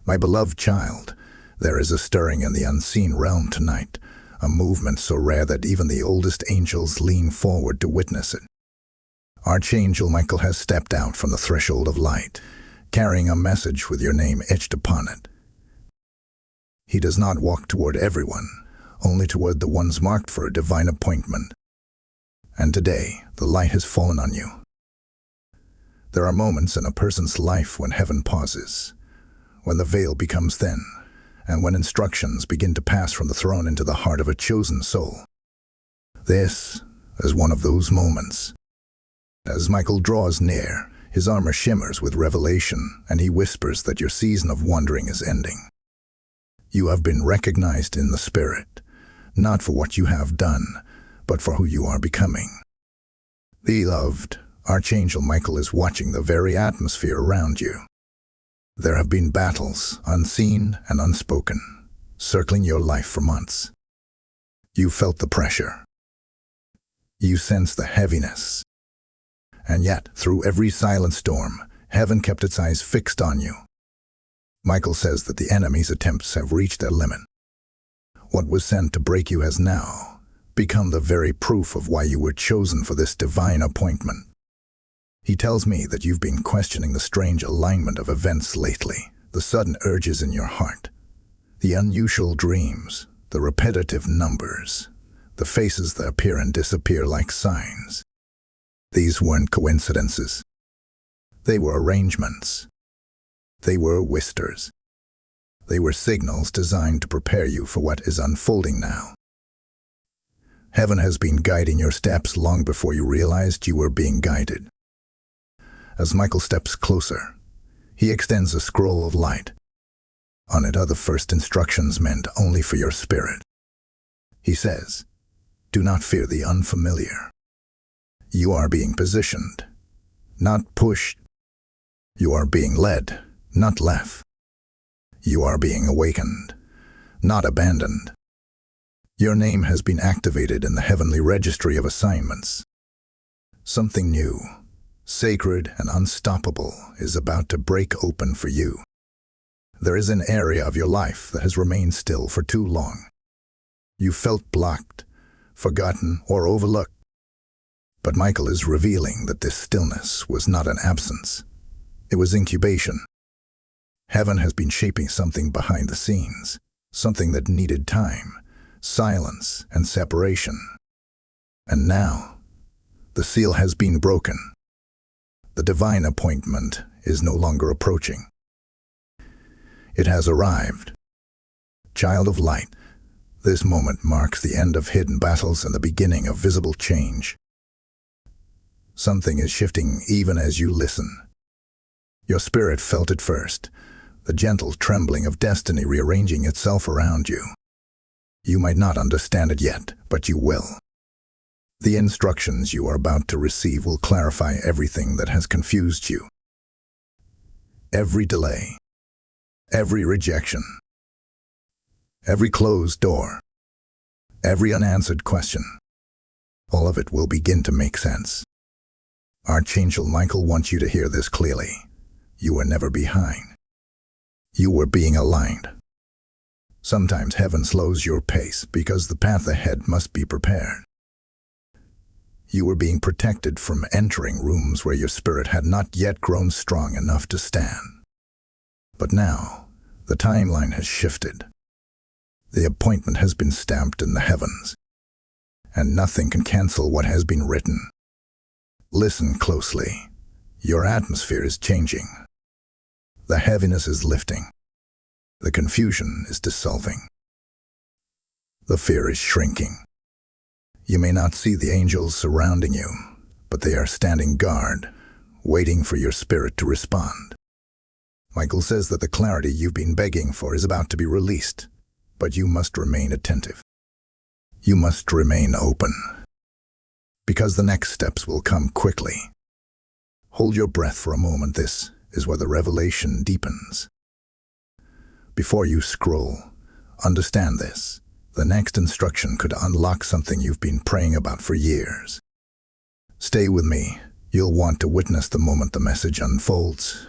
My beloved child, there is a stirring in the unseen realm tonight, a movement so rare that even the oldest angels lean forward to witness it. Archangel Michael has stepped out from the threshold of light, carrying a message with your name etched upon it. He does not walk toward everyone, only toward the ones marked for a divine appointment. And today, the light has fallen on you. There are moments in a person's life when heaven pauses, when the veil becomes thin, and when instructions begin to pass from the throne into the heart of a chosen soul. This is one of those moments. As Michael draws near, his armor shimmers with revelation, and he whispers that your season of wandering is ending. You have been recognized in the Spirit, not for what you have done, but for who you are becoming. Beloved, Archangel Michael is watching the very atmosphere around you. There have been battles, unseen and unspoken, circling your life for months. You felt the pressure. You sensed the heaviness. And yet, through every silent storm, heaven kept its eyes fixed on you. Michael says that the enemy's attempts have reached their limit. What was sent to break you has now become the very proof of why you were chosen for this divine appointment. He tells me that you've been questioning the strange alignment of events lately, the sudden urges in your heart, the unusual dreams, the repetitive numbers, the faces that appear and disappear like signs. These weren't coincidences. They were arrangements. They were whispers. They were signals designed to prepare you for what is unfolding now. Heaven has been guiding your steps long before you realized you were being guided. As Michael steps closer, he extends a scroll of light. On it are the first instructions meant only for your spirit. He says, "Do not fear the unfamiliar. You are being positioned, not pushed. You are being led, not left. You are being awakened, not abandoned. Your name has been activated in the heavenly registry of assignments. Something new, sacred and unstoppable is about to break open for you. There is an area of your life that has remained still for too long. You felt blocked, forgotten, or overlooked. But Michael is revealing that this stillness was not an absence. It was incubation. Heaven has been shaping something behind the scenes, something that needed time, silence, and separation. And now, the seal has been broken. The divine appointment is no longer approaching. It has arrived. Child of light, this moment marks the end of hidden battles and the beginning of visible change. Something is shifting even as you listen. Your spirit felt it first, the gentle trembling of destiny rearranging itself around you. You might not understand it yet, but you will. The instructions you are about to receive will clarify everything that has confused you. Every delay, every rejection, every closed door, every unanswered question, all of it will begin to make sense. Archangel Michael wants you to hear this clearly. You were never behind. You were being aligned. Sometimes heaven slows your pace because the path ahead must be prepared. You were being protected from entering rooms where your spirit had not yet grown strong enough to stand. But now, the timeline has shifted. The appointment has been stamped in the heavens, and nothing can cancel what has been written. Listen closely. Your atmosphere is changing. The heaviness is lifting. The confusion is dissolving. The fear is shrinking. You may not see the angels surrounding you, but they are standing guard, waiting for your spirit to respond. Michael says that the clarity you've been begging for is about to be released, but you must remain attentive. You must remain open, because the next steps will come quickly. Hold your breath for a moment. This is where the revelation deepens. Before you scroll, understand this. The next instruction could unlock something you've been praying about for years. Stay with me. You'll want to witness the moment the message unfolds.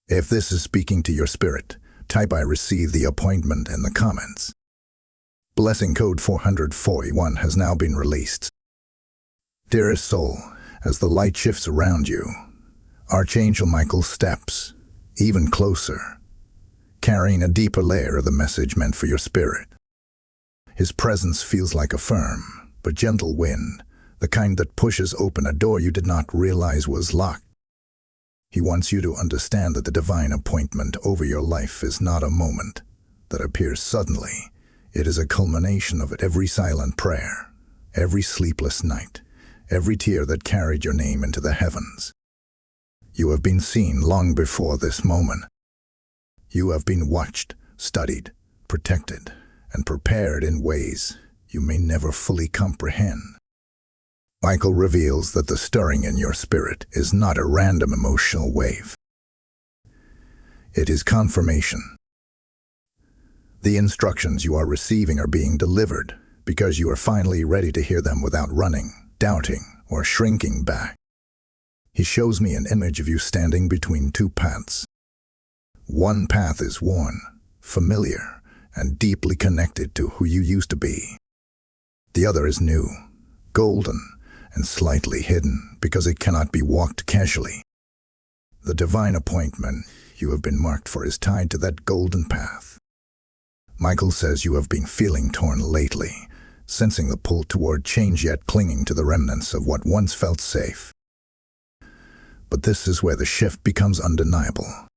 If this is speaking to your spirit, type "I received the appointment" in the comments. Blessing code 441 has now been released. Dearest soul, as the light shifts around you, Archangel Michael steps even closer, carrying a deeper layer of the message meant for your spirit. His presence feels like a firm but gentle wind, the kind that pushes open a door you did not realize was locked. He wants you to understand that the divine appointment over your life is not a moment that appears suddenly. It is a culmination of every silent prayer, every sleepless night, every tear that carried your name into the heavens. You have been seen long before this moment. You have been watched, studied, protected, and prepared in ways you may never fully comprehend. Michael reveals that the stirring in your spirit is not a random emotional wave. It is confirmation. The instructions you are receiving are being delivered because you are finally ready to hear them without running, doubting, or shrinking back. He shows me an image of you standing between two paths. One path is worn, familiar, and deeply connected to who you used to be. The other is new, golden, and slightly hidden because it cannot be walked casually. The divine appointment you have been marked for is tied to that golden path. Michael says you have been feeling torn lately, sensing the pull toward change yet clinging to the remnants of what once felt safe. But this is where the shift becomes undeniable.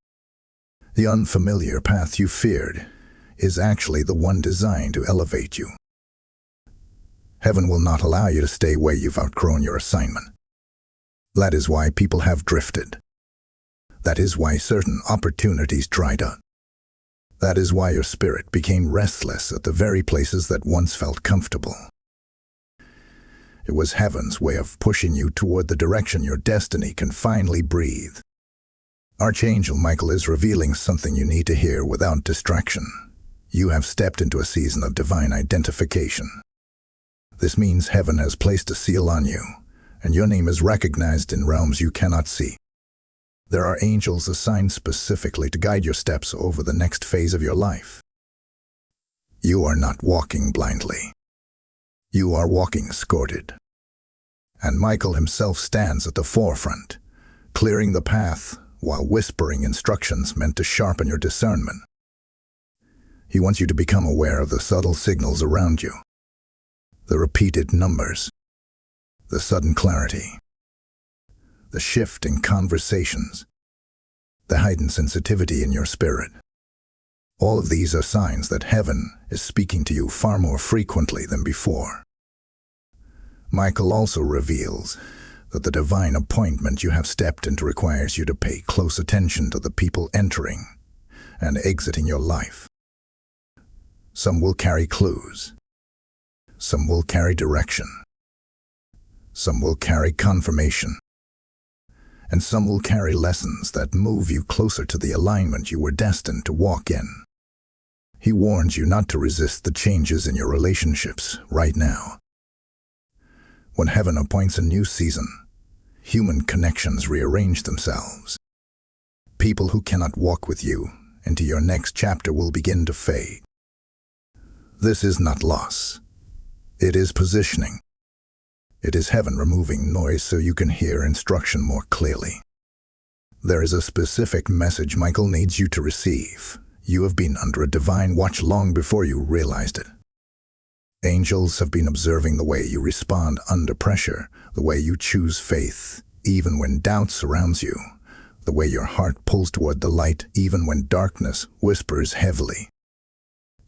The unfamiliar path you feared is actually the one designed to elevate you. Heaven will not allow you to stay where you've outgrown your assignment. That is why people have drifted. That is why certain opportunities dried up. That is why your spirit became restless at the very places that once felt comfortable. It was heaven's way of pushing you toward the direction your destiny can finally breathe. Archangel Michael is revealing something you need to hear without distraction. You have stepped into a season of divine identification. This means heaven has placed a seal on you, and your name is recognized in realms you cannot see. There are angels assigned specifically to guide your steps over the next phase of your life. You are not walking blindly. You are walking escorted. And Michael himself stands at the forefront, clearing the path while whispering instructions meant to sharpen your discernment. He wants you to become aware of the subtle signals around you, the repeated numbers, the sudden clarity, the shift in conversations, the heightened sensitivity in your spirit. All of these are signs that heaven is speaking to you far more frequently than before. Michael also reveals that the divine appointment you have stepped into requires you to pay close attention to the people entering and exiting your life. Some will carry clues. Some will carry direction. Some will carry confirmation. And some will carry lessons that move you closer to the alignment you were destined to walk in. He warns you not to resist the changes in your relationships right now. When heaven appoints a new season, human connections rearrange themselves. People who cannot walk with you into your next chapter will begin to fade. This is not loss. It is positioning. It is heaven removing noise so you can hear instruction more clearly. There is a specific message Michael needs you to receive. You have been under a divine watch long before you realized it. Angels have been observing the way you respond under pressure, the way you choose faith even when doubt surrounds you, the way your heart pulls toward the light even when darkness whispers heavily.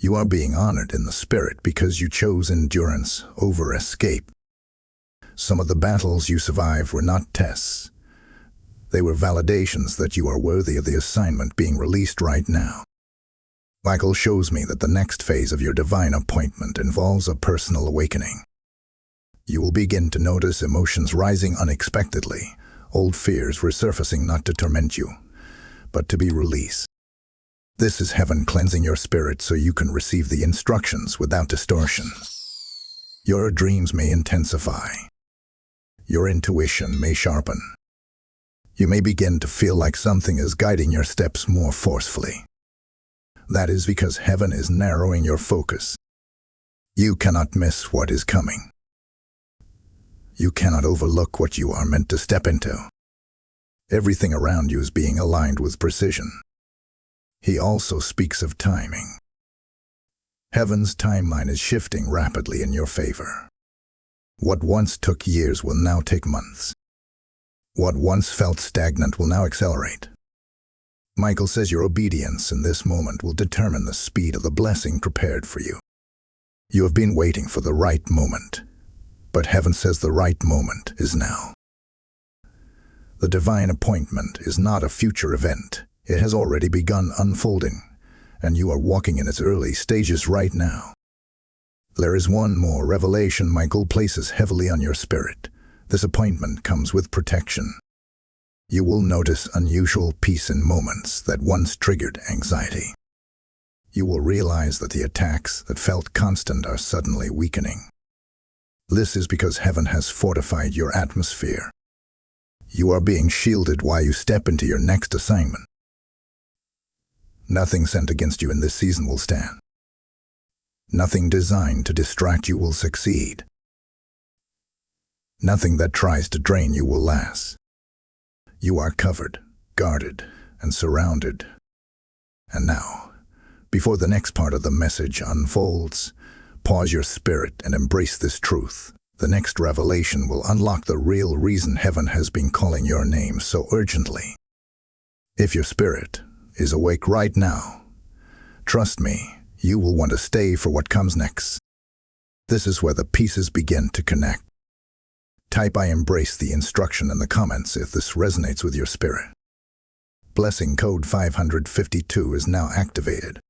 You are being honored in the spirit because you chose endurance over escape. Some of the battles you survived were not tests. They were validations that you are worthy of the assignment being released right now. Michael shows me that the next phase of your divine appointment involves a personal awakening. You will begin to notice emotions rising unexpectedly, old fears resurfacing not to torment you, but to be released. This is heaven cleansing your spirit so you can receive the instructions without distortion. Your dreams may intensify. Your intuition may sharpen. You may begin to feel like something is guiding your steps more forcefully. That is because heaven is narrowing your focus. You cannot miss what is coming. You cannot overlook what you are meant to step into. Everything around you is being aligned with precision. He also speaks of timing. Heaven's timeline is shifting rapidly in your favor. What once took years will now take months. What once felt stagnant will now accelerate. Michael says your obedience in this moment will determine the speed of the blessing prepared for you. You have been waiting for the right moment, but heaven says the right moment is now. The divine appointment is not a future event. It has already begun unfolding, and you are walking in its early stages right now. There is one more revelation Michael places heavily on your spirit. This appointment comes with protection. You will notice unusual peace in moments that once triggered anxiety. You will realize that the attacks that felt constant are suddenly weakening. This is because heaven has fortified your atmosphere. You are being shielded while you step into your next assignment. Nothing sent against you in this season will stand. Nothing designed to distract you will succeed. Nothing that tries to drain you will last. You are covered, guarded, and surrounded. And now, before the next part of the message unfolds, pause your spirit and embrace this truth. The next revelation will unlock the real reason heaven has been calling your name so urgently. If your spirit is awake right now, trust me, you will want to stay for what comes next. This is where the pieces begin to connect. Type "I embrace" the instruction in the comments if this resonates with your spirit. Blessing code 552 is now activated.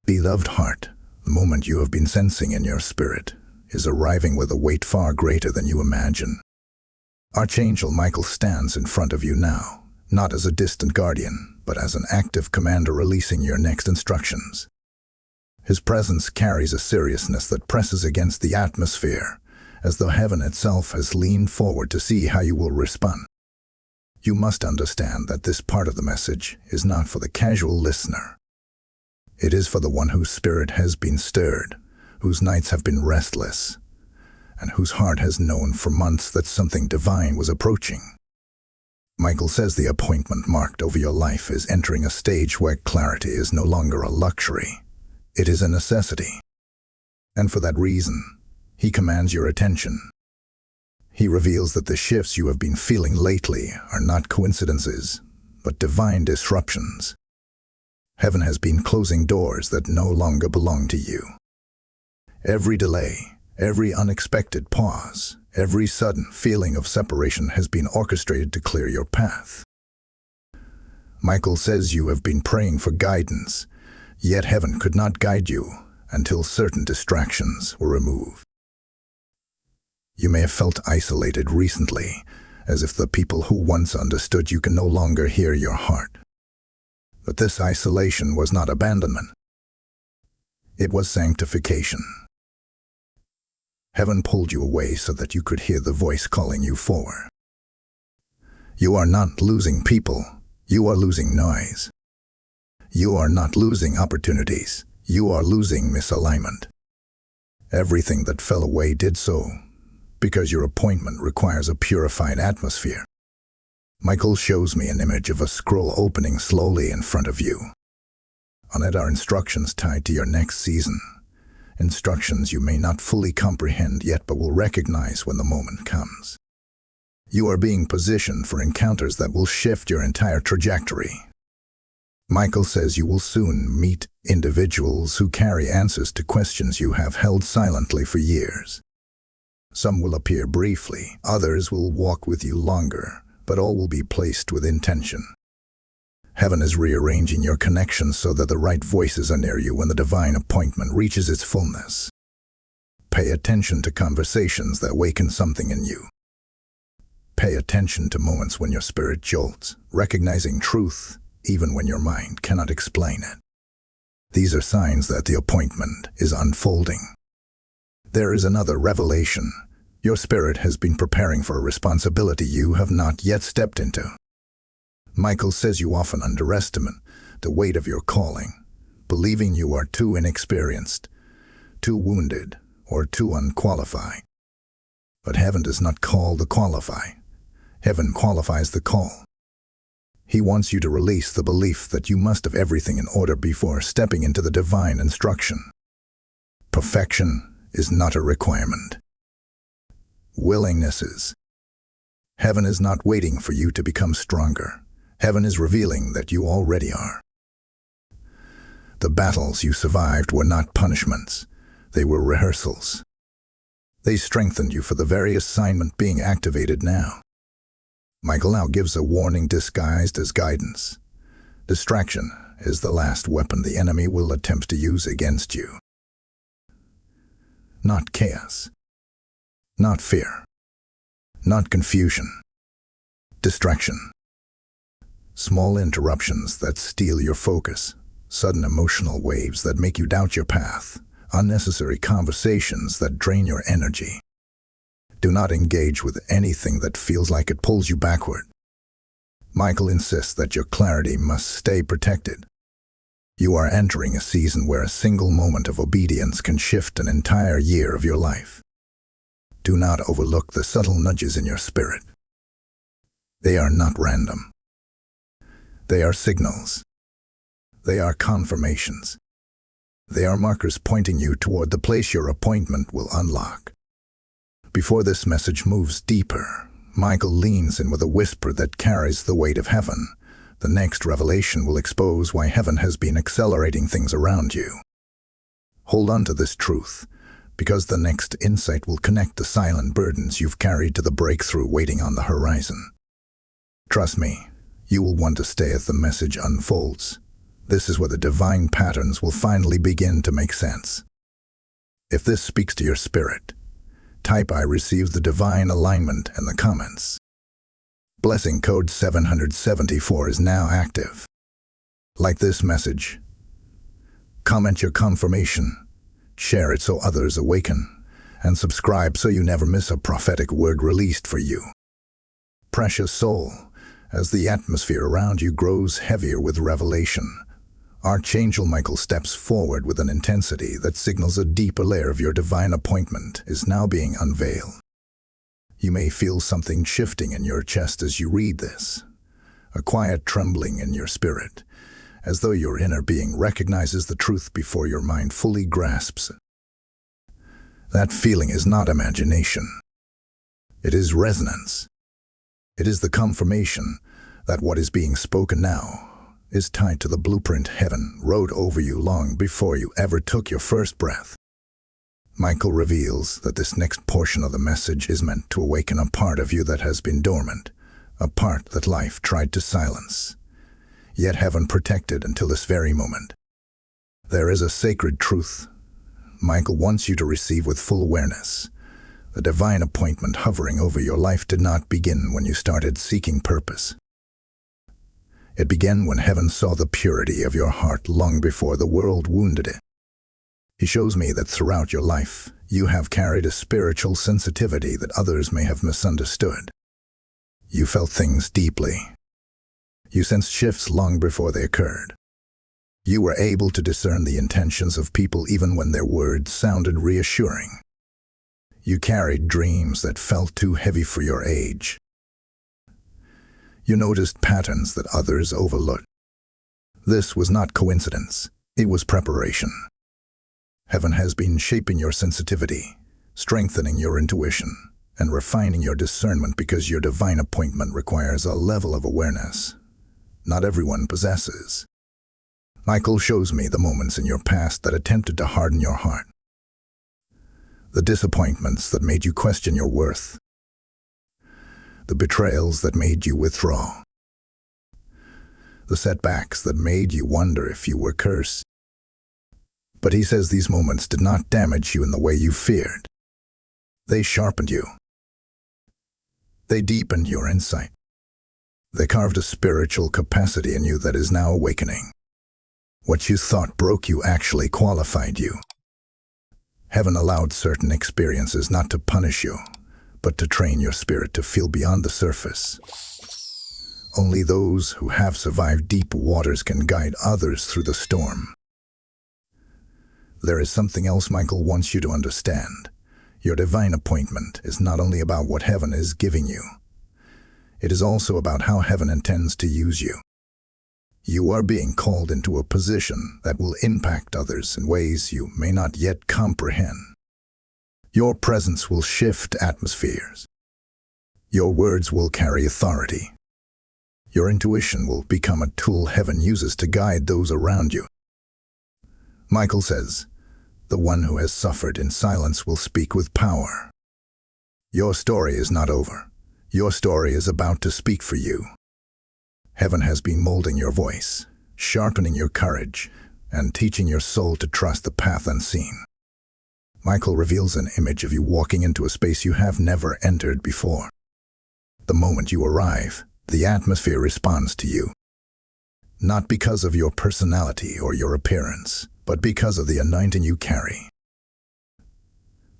Beloved heart, the moment you have been sensing in your spirit is arriving with a weight far greater than you imagine. Archangel Michael stands in front of you now, not as a distant guardian, but as an active commander releasing your next instructions. His presence carries a seriousness that presses against the atmosphere, as though heaven itself has leaned forward to see how you will respond. You must understand that this part of the message is not for the casual listener. It is for the one whose spirit has been stirred, whose nights have been restless, and whose heart has known for months that something divine was approaching. Michael says the appointment marked over your life is entering a stage where clarity is no longer a luxury. It is a necessity. And for that reason, he commands your attention. He reveals that the shifts you have been feeling lately are not coincidences, but divine disruptions. Heaven has been closing doors that no longer belong to you. Every delay, every unexpected pause, every sudden feeling of separation has been orchestrated to clear your path. Michael says you have been praying for guidance, yet heaven could not guide you until certain distractions were removed. You may have felt isolated recently, as if the people who once understood you can no longer hear your heart. But this isolation was not abandonment. It was sanctification. Heaven pulled you away so that you could hear the voice calling you forward. You are not losing people, you are losing noise. You are not losing opportunities, you are losing misalignment. Everything that fell away did so, because your appointment requires a purified atmosphere. Michael shows me an image of a scroll opening slowly in front of you. On it are instructions tied to your next season. Instructions you may not fully comprehend yet but will recognize when the moment comes. You are being positioned for encounters that will shift your entire trajectory. Michael says you will soon meet individuals who carry answers to questions you have held silently for years. Some will appear briefly, others will walk with you longer, but all will be placed with intention. Heaven is rearranging your connections so that the right voices are near you when the divine appointment reaches its fullness. Pay attention to conversations that waken something in you. Pay attention to moments when your spirit jolts, recognizing truth even when your mind cannot explain it. These are signs that the appointment is unfolding. There is another revelation. Your spirit has been preparing for a responsibility you have not yet stepped into. Michael says you often underestimate the weight of your calling, believing believing you are too inexperienced, too wounded, or too unqualified. But heaven does not call the qualify. Heaven qualifies the call. He wants you to release the belief that you must have everything in order before stepping into the divine instruction. Perfection is not a requirement. Willingness is. Heaven is not waiting for you to become stronger. Heaven is revealing that you already are. The battles you survived were not punishments. They were rehearsals. They strengthened you for the very assignment being activated now. Michael now gives a warning disguised as guidance. Distraction is the last weapon the enemy will attempt to use against you. Not chaos. Not fear. Not confusion. Distraction. Small interruptions that steal your focus. Sudden emotional waves that make you doubt your path. Unnecessary conversations that drain your energy. Do not engage with anything that feels like it pulls you backward. Michael insists that your clarity must stay protected. You are entering a season where a single moment of obedience can shift an entire year of your life. Do not overlook the subtle nudges in your spirit. They are not random. They are signals. They are confirmations. They are markers pointing you toward the place your appointment will unlock. Before this message moves deeper, Michael leans in with a whisper that carries the weight of heaven. The next revelation will expose why heaven has been accelerating things around you. Hold on to this truth, because the next insight will connect the silent burdens you've carried to the breakthrough waiting on the horizon. Trust me, you will want to stay as the message unfolds. This is where the divine patterns will finally begin to make sense. If this speaks to your spirit, type "I receive the divine alignment" in the comments. Blessing code 774 is now active. Like this message. Comment your confirmation. Share it so others awaken. And subscribe so you never miss a prophetic word released for you. Precious soul, as the atmosphere around you grows heavier with revelation, Archangel Michael steps forward with an intensity that signals a deeper layer of your divine appointment is now being unveiled. You may feel something shifting in your chest as you read this, a quiet trembling in your spirit, as though your inner being recognizes the truth before your mind fully grasps it. That feeling is not imagination. It is resonance. It is the confirmation that what is being spoken now is tied to the blueprint heaven wrote over you long before you ever took your first breath. Michael reveals that this next portion of the message is meant to awaken a part of you that has been dormant, a part that life tried to silence, yet heaven protected until this very moment. There is a sacred truth Michael wants you to receive with full awareness. The divine appointment hovering over your life did not begin when you started seeking purpose. It began when heaven saw the purity of your heart long before the world wounded it. He shows me that throughout your life, you have carried a spiritual sensitivity that others may have misunderstood. You felt things deeply. You sensed shifts long before they occurred. You were able to discern the intentions of people even when their words sounded reassuring. You carried dreams that felt too heavy for your age. You noticed patterns that others overlooked. This was not coincidence. It was preparation. Heaven has been shaping your sensitivity, strengthening your intuition, and refining your discernment because your divine appointment requires a level of awareness not everyone possesses. Michael shows me the moments in your past that attempted to harden your heart. The disappointments that made you question your worth. The betrayals that made you withdraw. The setbacks that made you wonder if you were cursed. But he says these moments did not damage you in the way you feared. They sharpened you. They deepened your insight. They carved a spiritual capacity in you that is now awakening. What you thought broke you actually qualified you. Heaven allowed certain experiences not to punish you, but to train your spirit to feel beyond the surface. Only those who have survived deep waters can guide others through the storm. There is something else Michael wants you to understand. Your divine appointment is not only about what heaven is giving you. It is also about how heaven intends to use you. You are being called into a position that will impact others in ways you may not yet comprehend. Your presence will shift atmospheres. Your words will carry authority. Your intuition will become a tool heaven uses to guide those around you. Michael says, "The one who has suffered in silence will speak with power." Your story is not over. Your story is about to speak for you. Heaven has been molding your voice, sharpening your courage, and teaching your soul to trust the path unseen. Michael reveals an image of you walking into a space you have never entered before. The moment you arrive, the atmosphere responds to you. Not because of your personality or your appearance, but because of the anointing you carry.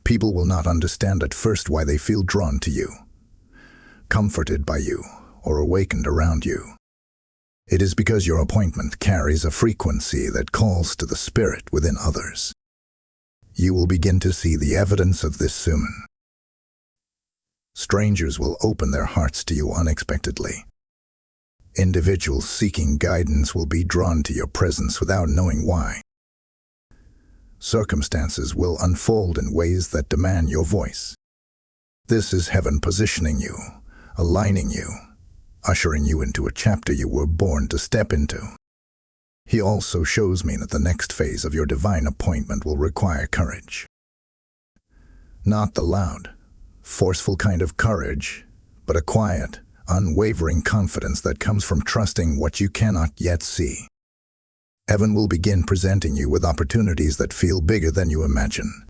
People will not understand at first why they feel drawn to you, comforted by you, or awakened around you. It is because your appointment carries a frequency that calls to the spirit within others. You will begin to see the evidence of this soon. Strangers will open their hearts to you unexpectedly. Individuals seeking guidance will be drawn to your presence without knowing why. Circumstances will unfold in ways that demand your voice. This is heaven positioning you, aligning you, ushering you into a chapter you were born to step into. He also shows me that the next phase of your divine appointment will require courage. Not the loud, forceful kind of courage, but a quiet, unwavering confidence that comes from trusting what you cannot yet see. Heaven will begin presenting you with opportunities that feel bigger than you imagine.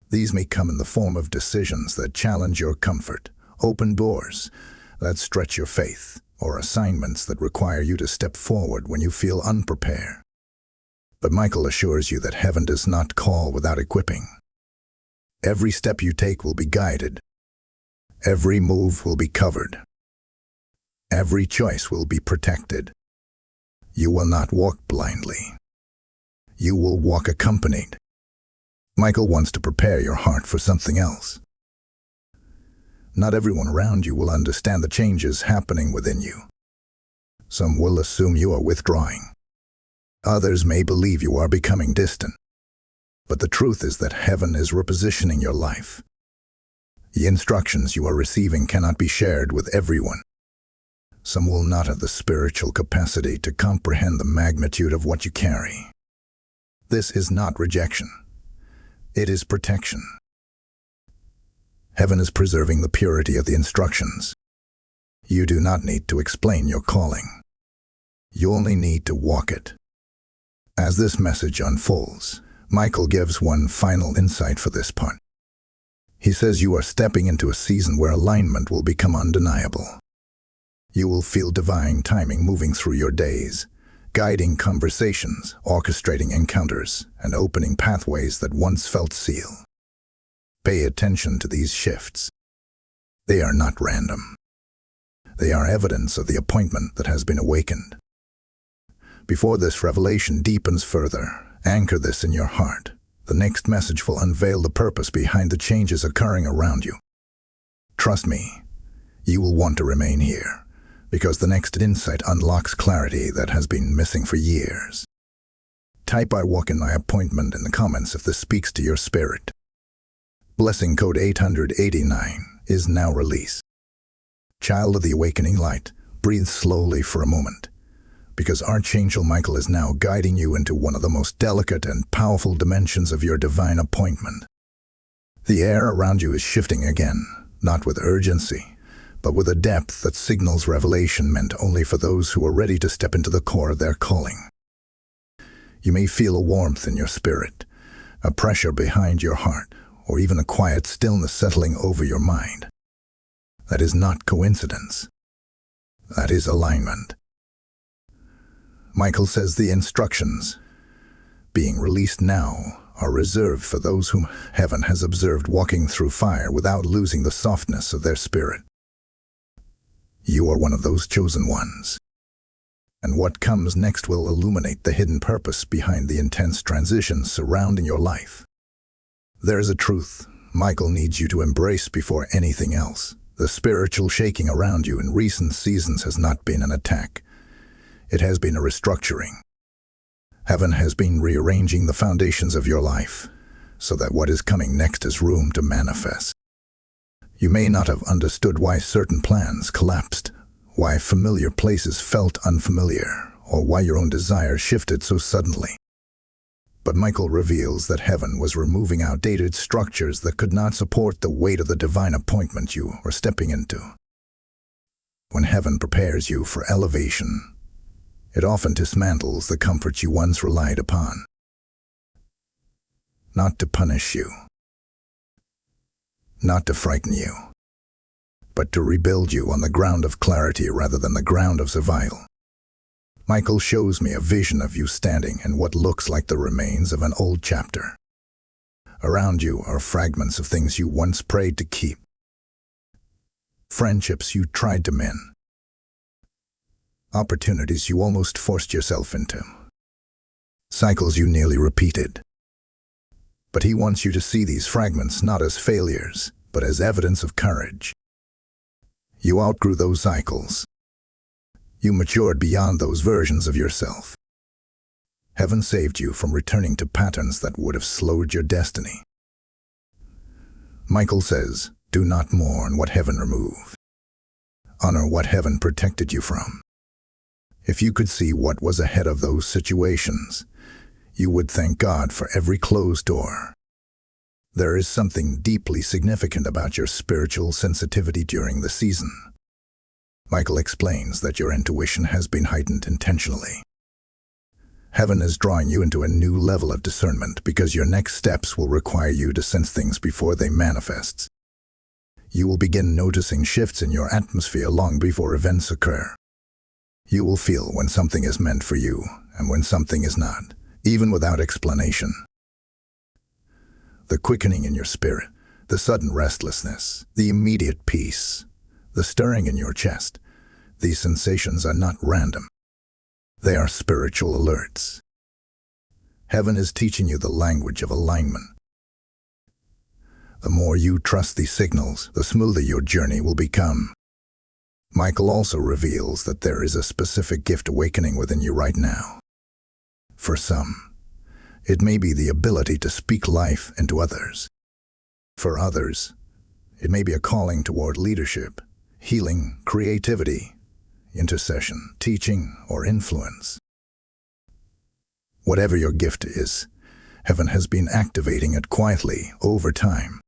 These may come in the form of decisions that challenge your comfort, open doors that stretch your faith, or assignments that require you to step forward when you feel unprepared. But Michael assures you that heaven does not call without equipping. Every step you take will be guided. Every move will be covered. Every choice will be protected. You will not walk blindly. You will walk accompanied. Michael wants to prepare your heart for something else. Not everyone around you will understand the changes happening within you. Some will assume you are withdrawing. Others may believe you are becoming distant. But the truth is that heaven is repositioning your life. The instructions you are receiving cannot be shared with everyone. Some will not have the spiritual capacity to comprehend the magnitude of what you carry. This is not rejection. It is protection. Heaven is preserving the purity of the instructions. You do not need to explain your calling. You only need to walk it. As this message unfolds, Michael gives one final insight for this part. He says you are stepping into a season where alignment will become undeniable. You will feel divine timing moving through your days, guiding conversations, orchestrating encounters, and opening pathways that once felt sealed. Pay attention to these shifts. They are not random. They are evidence of the appointment that has been awakened. Before this revelation deepens further, anchor this in your heart. The next message will unveil the purpose behind the changes occurring around you. Trust me, you will want to remain here, because the next insight unlocks clarity that has been missing for years. Type "I walk in my appointment" in the comments if this speaks to your spirit. Blessing code 889 is now released. Child of the awakening light, breathe slowly for a moment, because Archangel Michael is now guiding you into one of the most delicate and powerful dimensions of your divine appointment. The air around you is shifting again, not with urgency, but with a depth that signals revelation meant only for those who are ready to step into the core of their calling. You may feel a warmth in your spirit, a pressure behind your heart, or even a quiet stillness settling over your mind. That is not coincidence. That is alignment. Michael says the instructions being released now are reserved for those whom heaven has observed walking through fire without losing the softness of their spirit. You are one of those chosen ones. And what comes next will illuminate the hidden purpose behind the intense transitions surrounding your life. There's a truth Michael needs you to embrace before anything else. The spiritual shaking around you in recent seasons has not been an attack. It has been a restructuring. Heaven has been rearranging the foundations of your life so that what is coming next has room to manifest. You may not have understood why certain plans collapsed, why familiar places felt unfamiliar, or why your own desires shifted so suddenly. But Michael reveals that heaven was removing outdated structures that could not support the weight of the divine appointment you are stepping into. When heaven prepares you for elevation, it often dismantles the comforts you once relied upon. Not to punish you, not to frighten you, but to rebuild you on the ground of clarity rather than the ground of survival. Michael shows me a vision of you standing in what looks like the remains of an old chapter. Around you are fragments of things you once prayed to keep, friendships you tried to mend, opportunities you almost forced yourself into, cycles you nearly repeated. But he wants you to see these fragments not as failures, but as evidence of courage. You outgrew those cycles. You matured beyond those versions of yourself. Heaven saved you from returning to patterns that would have slowed your destiny. Michael says, do not mourn what heaven removed. Honor what heaven protected you from. If you could see what was ahead of those situations, you would thank God for every closed door. There is something deeply significant about your spiritual sensitivity during the season. Michael explains that your intuition has been heightened intentionally. Heaven is drawing you into a new level of discernment because your next steps will require you to sense things before they manifest. You will begin noticing shifts in your atmosphere long before events occur. You will feel when something is meant for you and when something is not, even without explanation. The quickening in your spirit, the sudden restlessness, the immediate peace, the stirring in your chest, these sensations are not random. They are spiritual alerts. Heaven is teaching you the language of alignment. The more you trust these signals, the smoother your journey will become. Michael also reveals that there is a specific gift awakening within you right now. For some, it may be the ability to speak life into others. For others, it may be a calling toward leadership, healing, creativity, intercession, teaching, or influence. Whatever your gift is, heaven has been activating it quietly over time.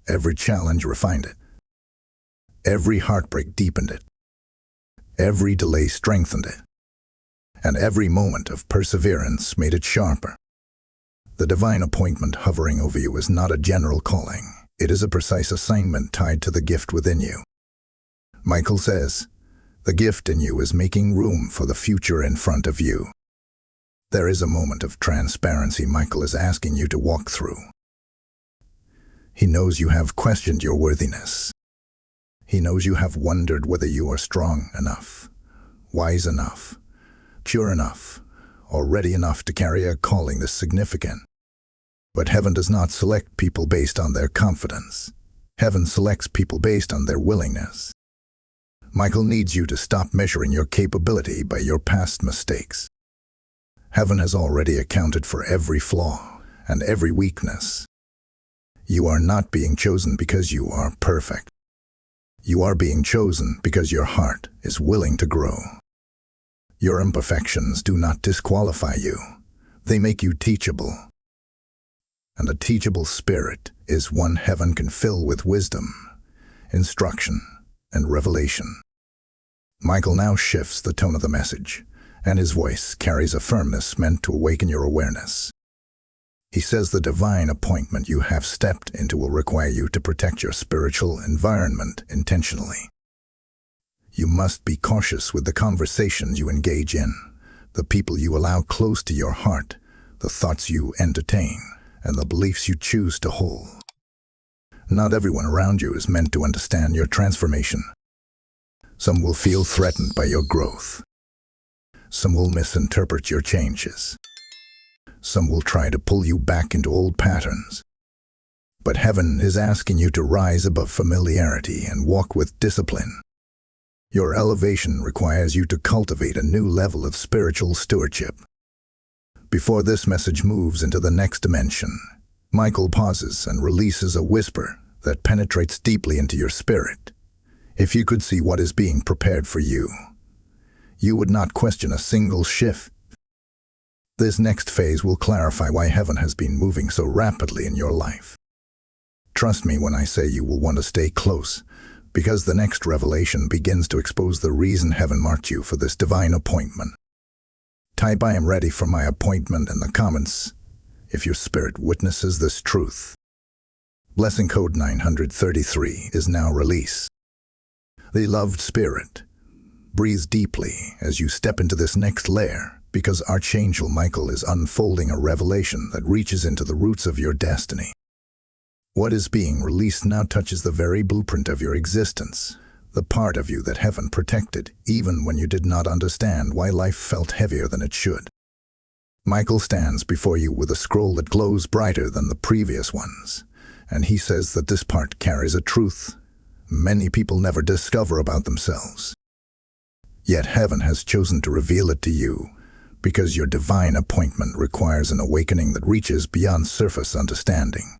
Every challenge refined it. Every heartbreak deepened it. Every delay strengthened it. And every moment of perseverance made it sharper. The divine appointment hovering over you is not a general calling. It is a precise assignment tied to the gift within you. Michael says, the gift in you is making room for the future in front of you. There is a moment of transparency Michael is asking you to walk through. He knows you have questioned your worthiness. He knows you have wondered whether you are strong enough, wise enough, pure enough, or ready enough to carry a calling this significant. But heaven does not select people based on their confidence. Heaven selects people based on their willingness. Michael needs you to stop measuring your capability by your past mistakes. Heaven has already accounted for every flaw and every weakness. You are not being chosen because you are perfect. You are being chosen because your heart is willing to grow. Your imperfections do not disqualify you. They make you teachable. And a teachable spirit is one heaven can fill with wisdom, instruction, and revelation. Michael now shifts the tone of the message, and his voice carries a firmness meant to awaken your awareness. He says the divine appointment you have stepped into will require you to protect your spiritual environment intentionally. You must be cautious with the conversations you engage in, the people you allow close to your heart, the thoughts you entertain, and the beliefs you choose to hold. Not everyone around you is meant to understand your transformation. Some will feel threatened by your growth. Some will misinterpret your changes. Some will try to pull you back into old patterns. But heaven is asking you to rise above familiarity and walk with discipline. Your elevation requires you to cultivate a new level of spiritual stewardship. Before this message moves into the next dimension, Michael pauses and releases a whisper that penetrates deeply into your spirit. If you could see what is being prepared for you, you would not question a single shift. This next phase will clarify why heaven has been moving so rapidly in your life. Trust me when I say you will want to stay close, because the next revelation begins to expose the reason heaven marked you for this divine appointment. Type "I am ready for my appointment" in the comments if your spirit witnesses this truth. Blessing code 933 is now released. The loved spirit, breathe deeply as you step into this next layer, because Archangel Michael is unfolding a revelation that reaches into the roots of your destiny. What is being released now touches the very blueprint of your existence, the part of you that heaven protected even when you did not understand why life felt heavier than it should. Michael stands before you with a scroll that glows brighter than the previous ones, and he says that this part carries a truth many people never discover about themselves. Yet heaven has chosen to reveal it to you, because your divine appointment requires an awakening that reaches beyond surface understanding.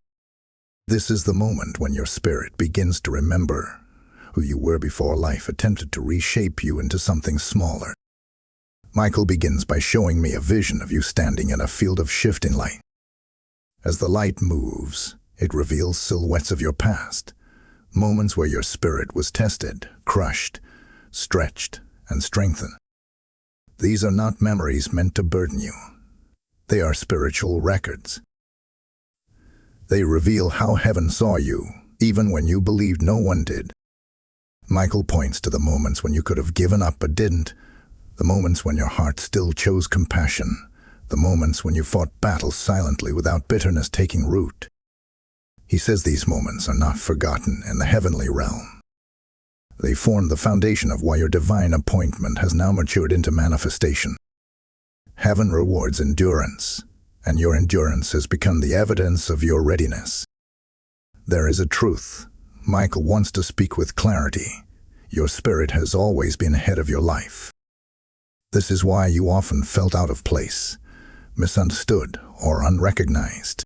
This is the moment when your spirit begins to remember who you were before life attempted to reshape you into something smaller. Michael begins by showing me a vision of you standing in a field of shifting light. As the light moves, it reveals silhouettes of your past, moments where your spirit was tested, crushed, stretched, and strengthened. These are not memories meant to burden you. They are spiritual records. They reveal how heaven saw you, even when you believed no one did. Michael points to the moments when you could have given up but didn't, the moments when your heart still chose compassion, the moments when you fought battles silently without bitterness taking root. He says these moments are not forgotten in the heavenly realm. They form the foundation of why your divine appointment has now matured into manifestation. Heaven rewards endurance, and your endurance has become the evidence of your readiness. There is a truth Michael wants to speak with clarity. Your spirit has always been ahead of your life. This is why you often felt out of place, misunderstood, or unrecognized.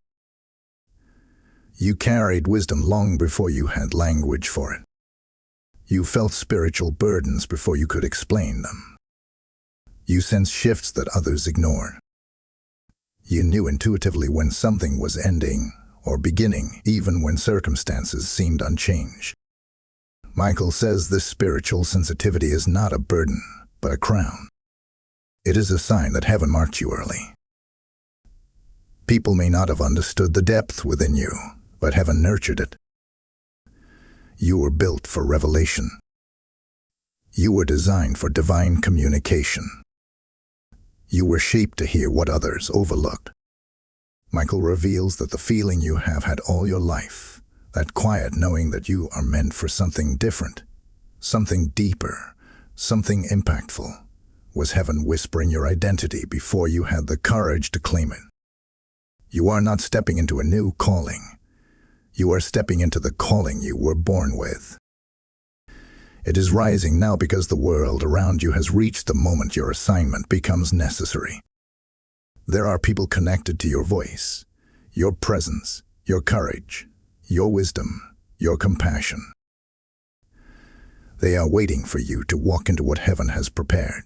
You carried wisdom long before you had language for it. You felt spiritual burdens before you could explain them. You sensed shifts that others ignored. You knew intuitively when something was ending or beginning, even when circumstances seemed unchanged. Michael says this spiritual sensitivity is not a burden, but a crown. It is a sign that heaven marked you early. People may not have understood the depth within you, but heaven nurtured it. You were built for revelation. You were designed for divine communication. You were shaped to hear what others overlooked. Michael reveals that the feeling you have had all your life, that quiet knowing that you are meant for something different, something deeper, something impactful, was heaven whispering your identity before you had the courage to claim it. You are not stepping into a new calling. You are stepping into the calling you were born with. It is rising now because the world around you has reached the moment your assignment becomes necessary. There are people connected to your voice, your presence, your courage, your wisdom, your compassion. They are waiting for you to walk into what heaven has prepared.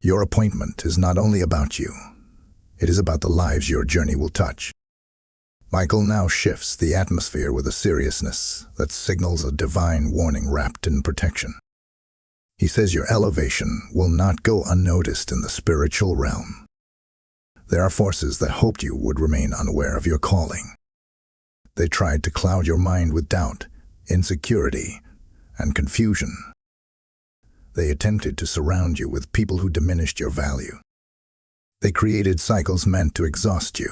Your appointment is not only about you, it is about the lives your journey will touch. Michael now shifts the atmosphere with a seriousness that signals a divine warning wrapped in protection. He says your elevation will not go unnoticed in the spiritual realm. There are forces that hoped you would remain unaware of your calling. They tried to cloud your mind with doubt, insecurity, and confusion. They attempted to surround you with people who diminished your value. They created cycles meant to exhaust you.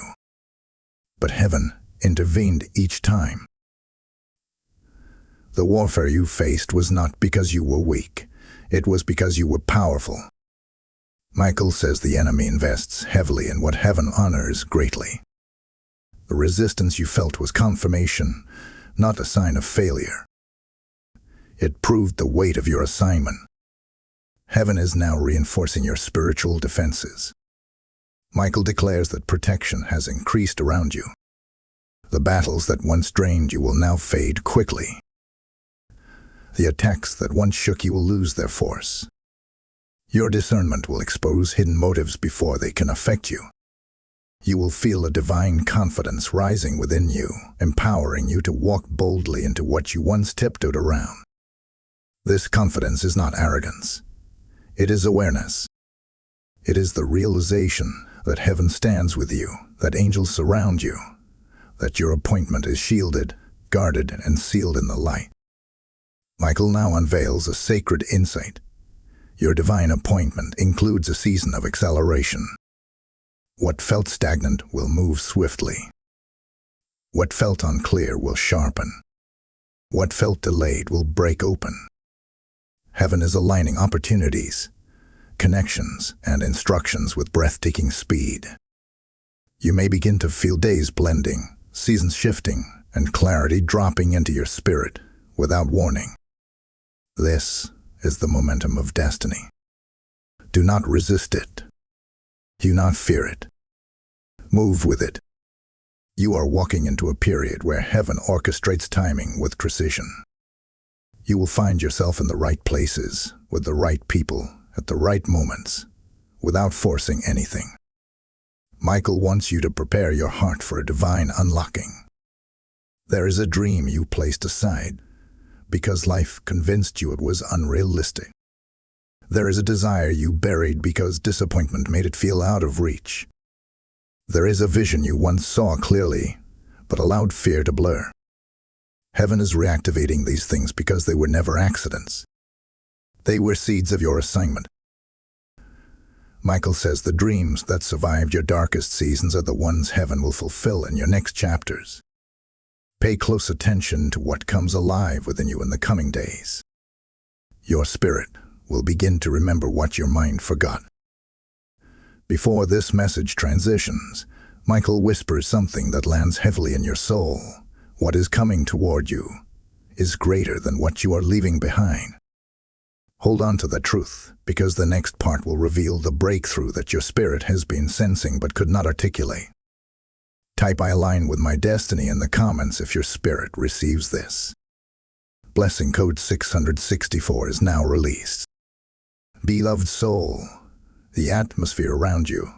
But heaven intervened each time. The warfare you faced was not because you were weak. It was because you were powerful. Michael says the enemy invests heavily in what heaven honors greatly. The resistance you felt was confirmation, not a sign of failure. It proved the weight of your assignment. Heaven is now reinforcing your spiritual defenses. Michael declares that protection has increased around you. The battles that once drained you will now fade quickly. The attacks that once shook you will lose their force. Your discernment will expose hidden motives before they can affect you. You will feel a divine confidence rising within you, empowering you to walk boldly into what you once tiptoed around. This confidence is not arrogance. It is awareness. It is the realization that heaven stands with you, that angels surround you, that your appointment is shielded, guarded, and sealed in the light. Michael now unveils a sacred insight. Your divine appointment includes a season of acceleration. What felt stagnant will move swiftly. What felt unclear will sharpen. What felt delayed will break open. Heaven is aligning opportunities, connections, and instructions with breathtaking speed. You may begin to feel days blending, seasons shifting, and clarity dropping into your spirit without warning. This is the momentum of destiny. Do not resist it. Do not fear it. Move with it. You are walking into a period where heaven orchestrates timing with precision. You will find yourself in the right places, with the right people, at the right moments, without forcing anything. Michael wants you to prepare your heart for a divine unlocking. There is a dream you placed aside because life convinced you it was unrealistic. There is a desire you buried because disappointment made it feel out of reach. There is a vision you once saw clearly, but allowed fear to blur. Heaven is reactivating these things because they were never accidents. They were seeds of your assignment. Michael says the dreams that survived your darkest seasons are the ones heaven will fulfill in your next chapters. Pay close attention to what comes alive within you in the coming days. Your spirit will begin to remember what your mind forgot. Before this message transitions, Michael whispers something that lands heavily in your soul. What is coming toward you is greater than what you are leaving behind. Hold on to the truth, because the next part will reveal the breakthrough that your spirit has been sensing but could not articulate. Type "I align with my destiny" in the comments if your spirit receives this. Blessing code 664 is now released. Beloved soul, the atmosphere around you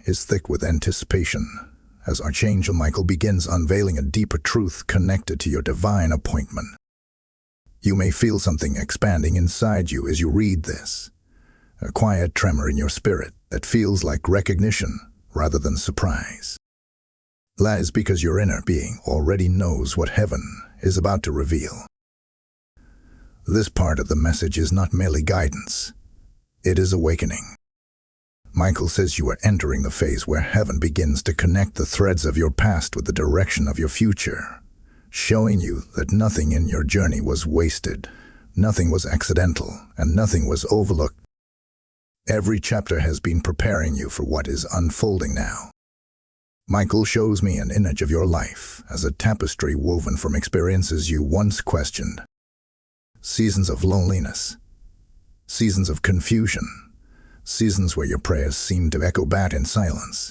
is thick with anticipation as Archangel Michael begins unveiling a deeper truth connected to your divine appointment. You may feel something expanding inside you as you read this, a quiet tremor in your spirit that feels like recognition rather than surprise. That is because your inner being already knows what heaven is about to reveal. This part of the message is not merely guidance, it is awakening. Michael says you are entering the phase where heaven begins to connect the threads of your past with the direction of your future, showing you that nothing in your journey was wasted, nothing was accidental, and nothing was overlooked. Every chapter has been preparing you for what is unfolding now. Michael shows me an image of your life as a tapestry woven from experiences you once questioned. Seasons of loneliness, seasons of confusion, seasons where your prayers seemed to echo back in silence.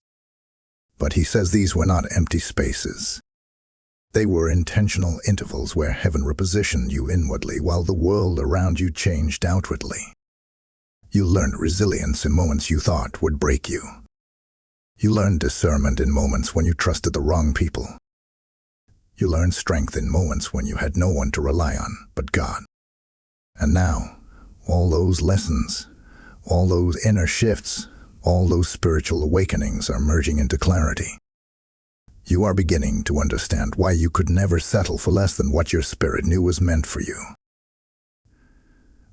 But he says these were not empty spaces. They were intentional intervals where heaven repositioned you inwardly while the world around you changed outwardly. You learned resilience in moments you thought would break you. You learned discernment in moments when you trusted the wrong people. You learned strength in moments when you had no one to rely on but God. And now, all those lessons, all those inner shifts, all those spiritual awakenings are merging into clarity. You are beginning to understand why you could never settle for less than what your spirit knew was meant for you.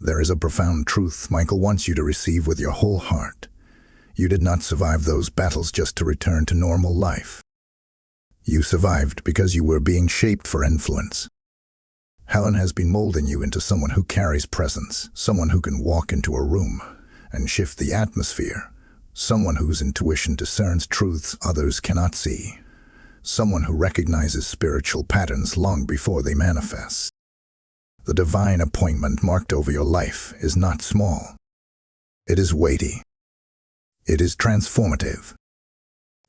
There is a profound truth Michael wants you to receive with your whole heart. You did not survive those battles just to return to normal life. You survived because you were being shaped for influence. Heaven has been molding you into someone who carries presence, someone who can walk into a room and shift the atmosphere. Someone whose intuition discerns truths others cannot see. Someone who recognizes spiritual patterns long before they manifest. The divine appointment marked over your life is not small. It is weighty. It is transformative.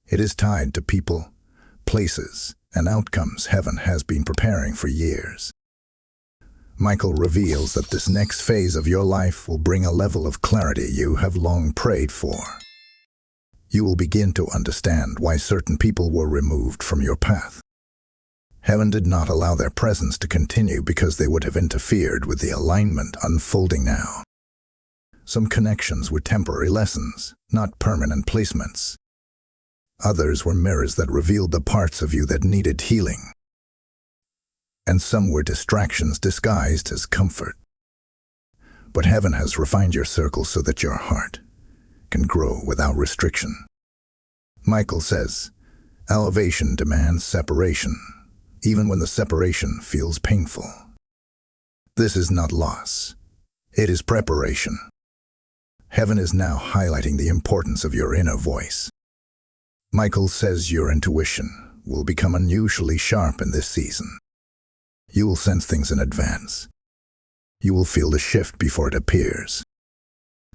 It is tied to people, places, and outcomes heaven has been preparing for years. Michael reveals that this next phase of your life will bring a level of clarity you have long prayed for. You will begin to understand why certain people were removed from your path. Heaven did not allow their presence to continue because they would have interfered with the alignment unfolding now. Some connections were temporary lessons, not permanent placements. Others were mirrors that revealed the parts of you that needed healing. And some were distractions disguised as comfort. But heaven has refined your circle so that your heart can grow without restriction. Michael says, elevation demands separation, even when the separation feels painful. This is not loss. It is preparation. Heaven is now highlighting the importance of your inner voice. Michael says your intuition will become unusually sharp in this season. You will sense things in advance. You will feel the shift before it appears.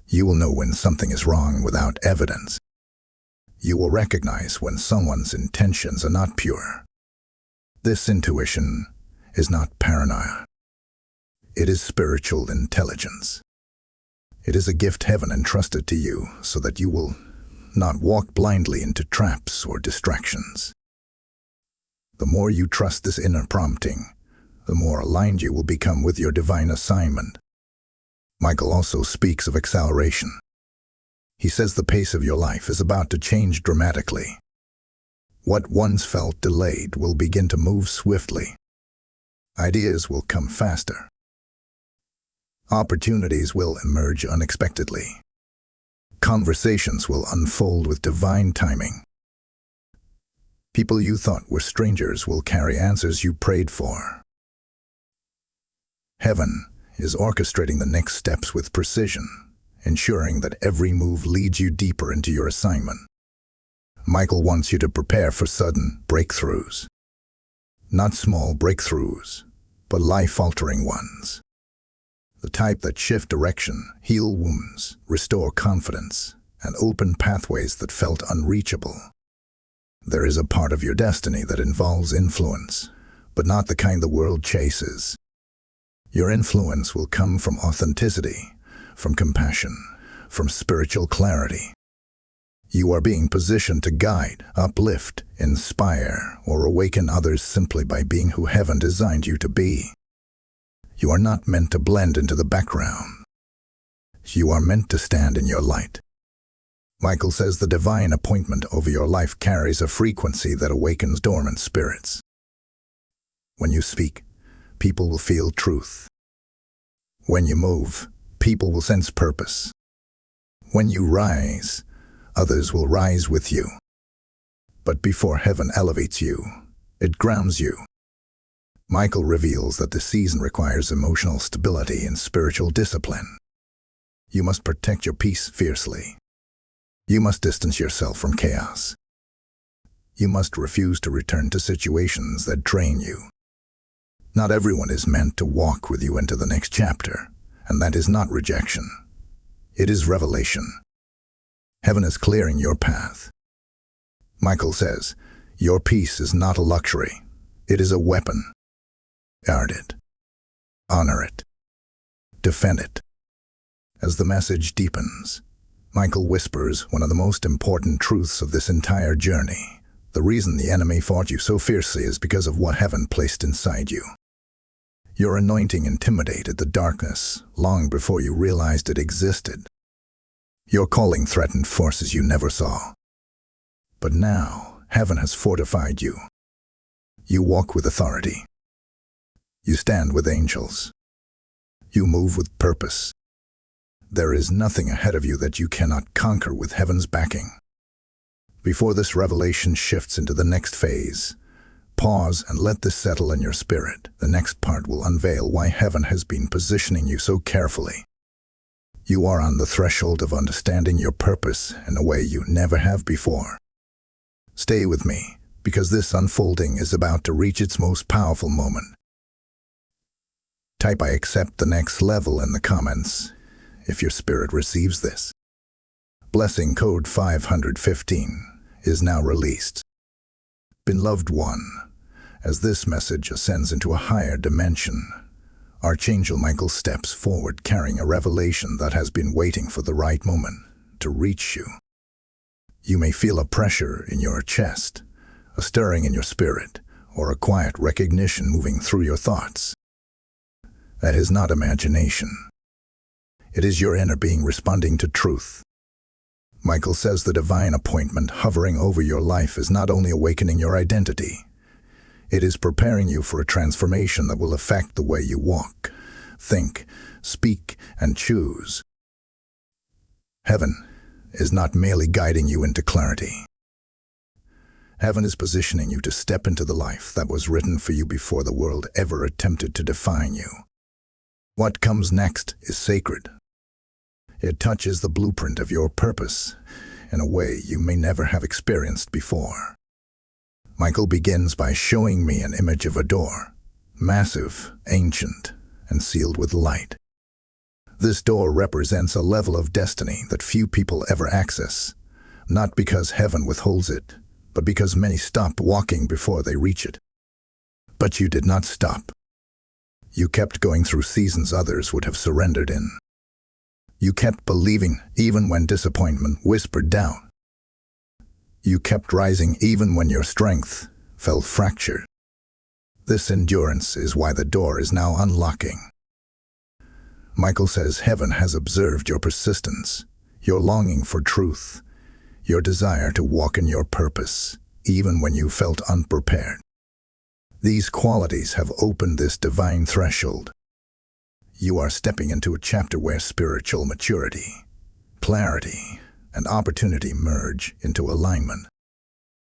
You will know when something is wrong without evidence. You will recognize when someone's intentions are not pure. This intuition is not paranoia. It is spiritual intelligence. It is a gift heaven entrusted to you so that you will not walk blindly into traps or distractions. The more you trust this inner prompting, the more aligned you will become with your divine assignment. Michael also speaks of acceleration. He says the pace of your life is about to change dramatically. What once felt delayed will begin to move swiftly. Ideas will come faster. Opportunities will emerge unexpectedly. Conversations will unfold with divine timing. People you thought were strangers will carry answers you prayed for. Heaven is orchestrating the next steps with precision, ensuring that every move leads you deeper into your assignment. Michael wants you to prepare for sudden breakthroughs. Not small breakthroughs, but life-altering ones. The type that shift direction, heal wounds, restore confidence, and open pathways that felt unreachable. There is a part of your destiny that involves influence, but not the kind the world chases. Your influence will come from authenticity, from compassion, from spiritual clarity. You are being positioned to guide, uplift, inspire, or awaken others simply by being who heaven designed you to be. You are not meant to blend into the background. You are meant to stand in your light. Michael says the divine appointment over your life carries a frequency that awakens dormant spirits. When you speak, people will feel truth. When you move, people will sense purpose. When you rise, others will rise with you. But before heaven elevates you, it grounds you. Michael reveals that the season requires emotional stability and spiritual discipline. You must protect your peace fiercely. You must distance yourself from chaos. You must refuse to return to situations that drain you. Not everyone is meant to walk with you into the next chapter, and that is not rejection. It is revelation. Heaven is clearing your path. Michael says, your peace is not a luxury. It is a weapon. Guard it. Honor it. Defend it. As the message deepens, Michael whispers one of the most important truths of this entire journey. The reason the enemy fought you so fiercely is because of what heaven placed inside you. Your anointing intimidated the darkness long before you realized it existed. Your calling threatened forces you never saw. But now, heaven has fortified you. You walk with authority. You stand with angels. You move with purpose. There is nothing ahead of you that you cannot conquer with heaven's backing. Before this revelation shifts into the next phase, pause and let this settle in your spirit. The next part will unveil why heaven has been positioning you so carefully. You are on the threshold of understanding your purpose in a way you never have before. Stay with me, because this unfolding is about to reach its most powerful moment. Type "I accept the next level" in the comments if your spirit receives this. Blessing code 515 is now released. Beloved one, as this message ascends into a higher dimension, Archangel Michael steps forward carrying a revelation that has been waiting for the right moment to reach you. You may feel a pressure in your chest, a stirring in your spirit, or a quiet recognition moving through your thoughts. That is not imagination. It is your inner being responding to truth. Michael says the divine appointment hovering over your life is not only awakening your identity, it is preparing you for a transformation that will affect the way you walk, think, speak, and choose. Heaven is not merely guiding you into clarity. Heaven is positioning you to step into the life that was written for you before the world ever attempted to define you. What comes next is sacred. It touches the blueprint of your purpose in a way you may never have experienced before. Michael begins by showing me an image of a door, massive, ancient, and sealed with light. This door represents a level of destiny that few people ever access, not because heaven withholds it, but because many stop walking before they reach it. But you did not stop. You kept going through seasons others would have surrendered in. You kept believing even when disappointment whispered doubt. You kept rising even when your strength felt fractured. This endurance is why the door is now unlocking. Michael says heaven has observed your persistence, your longing for truth, your desire to walk in your purpose, even when you felt unprepared. These qualities have opened this divine threshold. You are stepping into a chapter where spiritual maturity, clarity, and opportunity merge into alignment.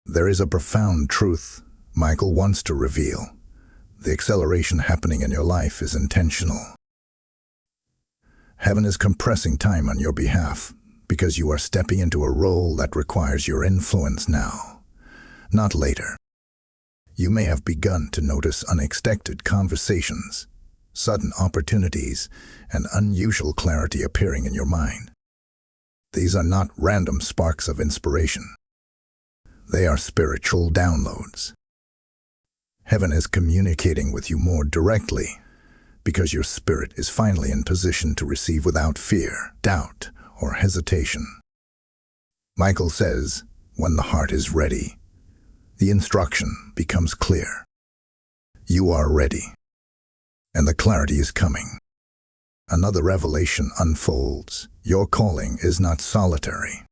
There is a profound truth Michael wants to reveal. The acceleration happening in your life is intentional. Heaven is compressing time on your behalf because you are stepping into a role that requires your influence now, not later. You may have begun to notice unexpected conversations, sudden opportunities, and unusual clarity appearing in your mind. These are not random sparks of inspiration. They are spiritual downloads. Heaven is communicating with you more directly because your spirit is finally in position to receive without fear, doubt, or hesitation. Michael says, when the heart is ready, the instruction becomes clear. You are ready, and the clarity is coming. Another revelation unfolds. Your calling is not solitary.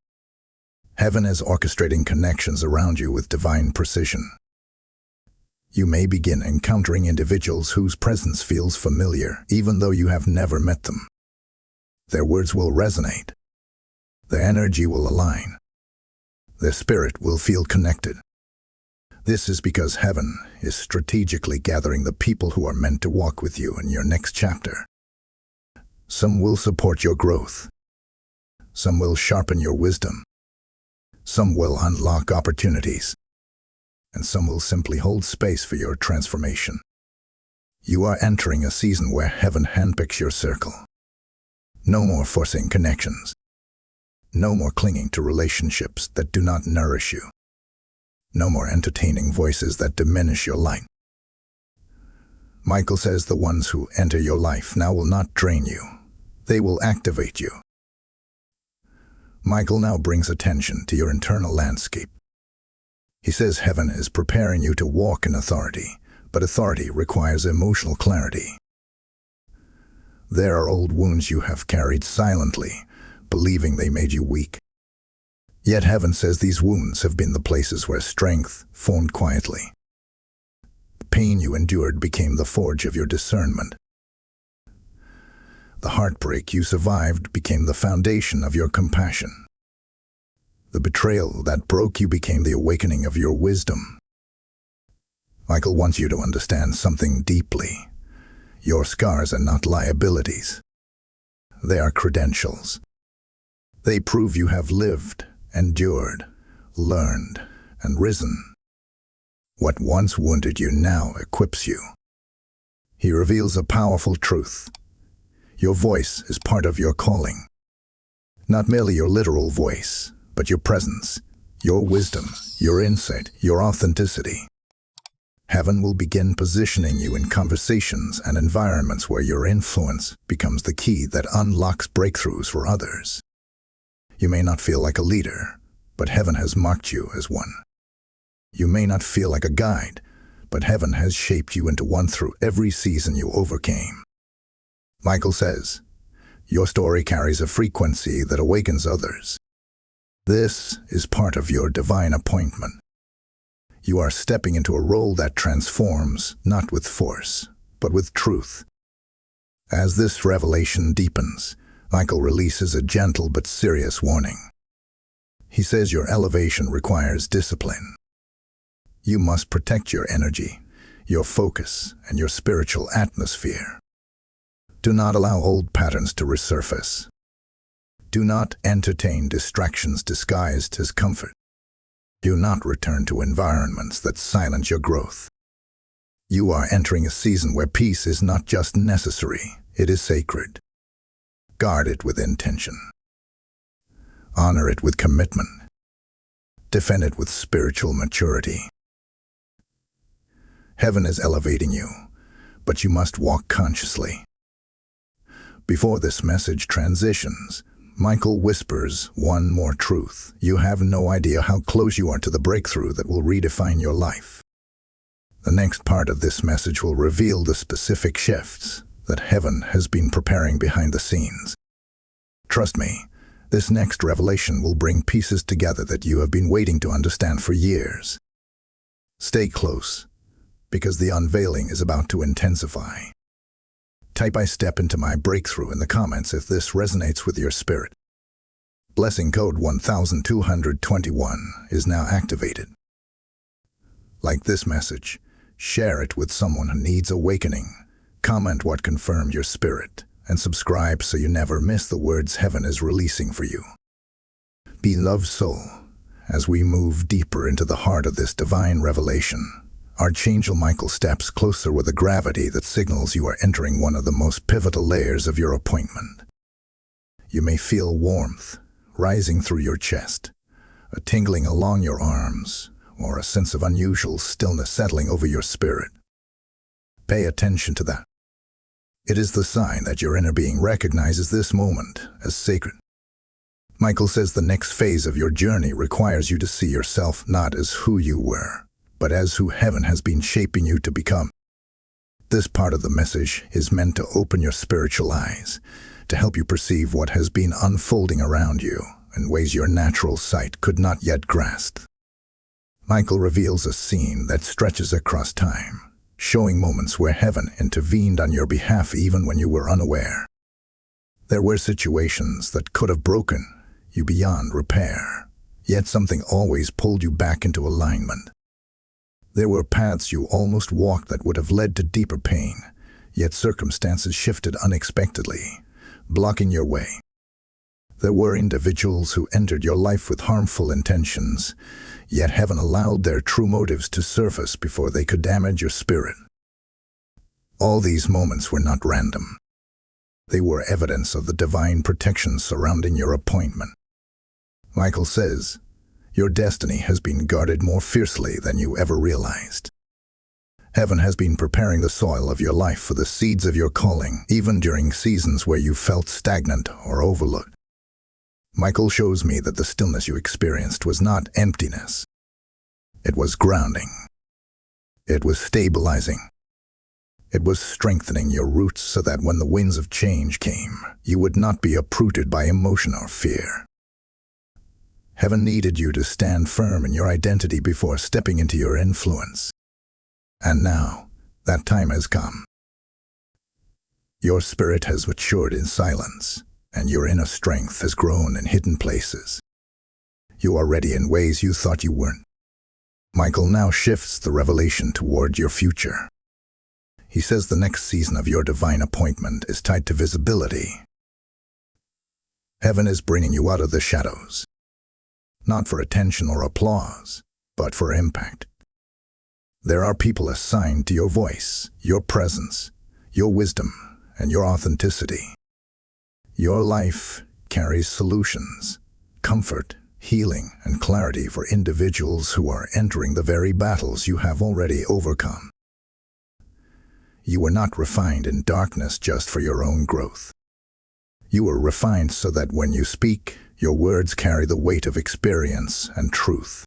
Heaven is orchestrating connections around you with divine precision. You may begin encountering individuals whose presence feels familiar, even though you have never met them. Their words will resonate. Their energy will align. Their spirit will feel connected. This is because heaven is strategically gathering the people who are meant to walk with you in your next chapter. Some will support your growth. Some will sharpen your wisdom. Some will unlock opportunities. And some will simply hold space for your transformation. You are entering a season where heaven handpicks your circle. No more forcing connections. No more clinging to relationships that do not nourish you. No more entertaining voices that diminish your light. Michael says the ones who enter your life now will not drain you. They will activate you. Michael now brings attention to your internal landscape. He says heaven is preparing you to walk in authority, but authority requires emotional clarity. There are old wounds you have carried silently, believing they made you weak. Yet heaven says these wounds have been the places where strength formed quietly. The pain you endured became the forge of your discernment. The heartbreak you survived became the foundation of your compassion. The betrayal that broke you became the awakening of your wisdom. Michael wants you to understand something deeply. Your scars are not liabilities. They are credentials. They prove you have lived, endured, learned, and risen. What once wounded you now equips you. He reveals a powerful truth. Your voice is part of your calling. Not merely your literal voice, but your presence, your wisdom, your insight, your authenticity. Heaven will begin positioning you in conversations and environments where your influence becomes the key that unlocks breakthroughs for others. You may not feel like a leader, but heaven has marked you as one. You may not feel like a guide, but heaven has shaped you into one through every season you overcame. Michael says, your story carries a frequency that awakens others. This is part of your divine appointment. You are stepping into a role that transforms, not with force, but with truth. As this revelation deepens, Michael releases a gentle but serious warning. He says your elevation requires discipline. You must protect your energy, your focus, and your spiritual atmosphere. Do not allow old patterns to resurface. Do not entertain distractions disguised as comfort. Do not return to environments that silence your growth. You are entering a season where peace is not just necessary, it is sacred. Guard it with intention. Honor it with commitment. Defend it with spiritual maturity. Heaven is elevating you, but you must walk consciously. Before this message transitions, Michael whispers one more truth. You have no idea how close you are to the breakthrough that will redefine your life. The next part of this message will reveal the specific shifts that heaven has been preparing behind the scenes. Trust me, this next revelation will bring pieces together that you have been waiting to understand for years. Stay close, because the unveiling is about to intensify. Type "I step into my breakthrough" in the comments if this resonates with your spirit. Blessing code 1221 is now activated. Like this message, share it with someone who needs awakening. Comment what confirmed your spirit, and subscribe so you never miss the words heaven is releasing for you. Beloved soul, as we move deeper into the heart of this divine revelation, Archangel Michael steps closer with a gravity that signals you are entering one of the most pivotal layers of your appointment. You may feel warmth rising through your chest, a tingling along your arms, or a sense of unusual stillness settling over your spirit. Pay attention to that. It is the sign that your inner being recognizes this moment as sacred. Michael says the next phase of your journey requires you to see yourself not as who you were, but as who heaven has been shaping you to become. This part of the message is meant to open your spiritual eyes, to help you perceive what has been unfolding around you in ways your natural sight could not yet grasp. Michael reveals a scene that stretches across time, showing moments where heaven intervened on your behalf even when you were unaware. There were situations that could have broken you beyond repair, yet something always pulled you back into alignment. There were paths you almost walked that would have led to deeper pain, yet circumstances shifted unexpectedly, blocking your way. There were individuals who entered your life with harmful intentions, yet heaven allowed their true motives to surface before they could damage your spirit. All these moments were not random. They were evidence of the divine protection surrounding your appointment. Michael says, your destiny has been guarded more fiercely than you ever realized. Heaven has been preparing the soil of your life for the seeds of your calling, even during seasons where you felt stagnant or overlooked. Michael shows me that the stillness you experienced was not emptiness. It was grounding. It was stabilizing. It was strengthening your roots so that when the winds of change came, you would not be uprooted by emotion or fear. Heaven needed you to stand firm in your identity before stepping into your influence. And now, that time has come. Your spirit has matured in silence, and your inner strength has grown in hidden places. You are ready in ways you thought you weren't. Michael now shifts the revelation toward your future. He says the next season of your divine appointment is tied to visibility. Heaven is bringing you out of the shadows, not for attention or applause, but for impact. There are people assigned to your voice, your presence, your wisdom, and your authenticity. Your life carries solutions, comfort, healing, and clarity for individuals who are entering the very battles you have already overcome. You were not refined in darkness just for your own growth. You were refined so that when you speak, your words carry the weight of experience and truth.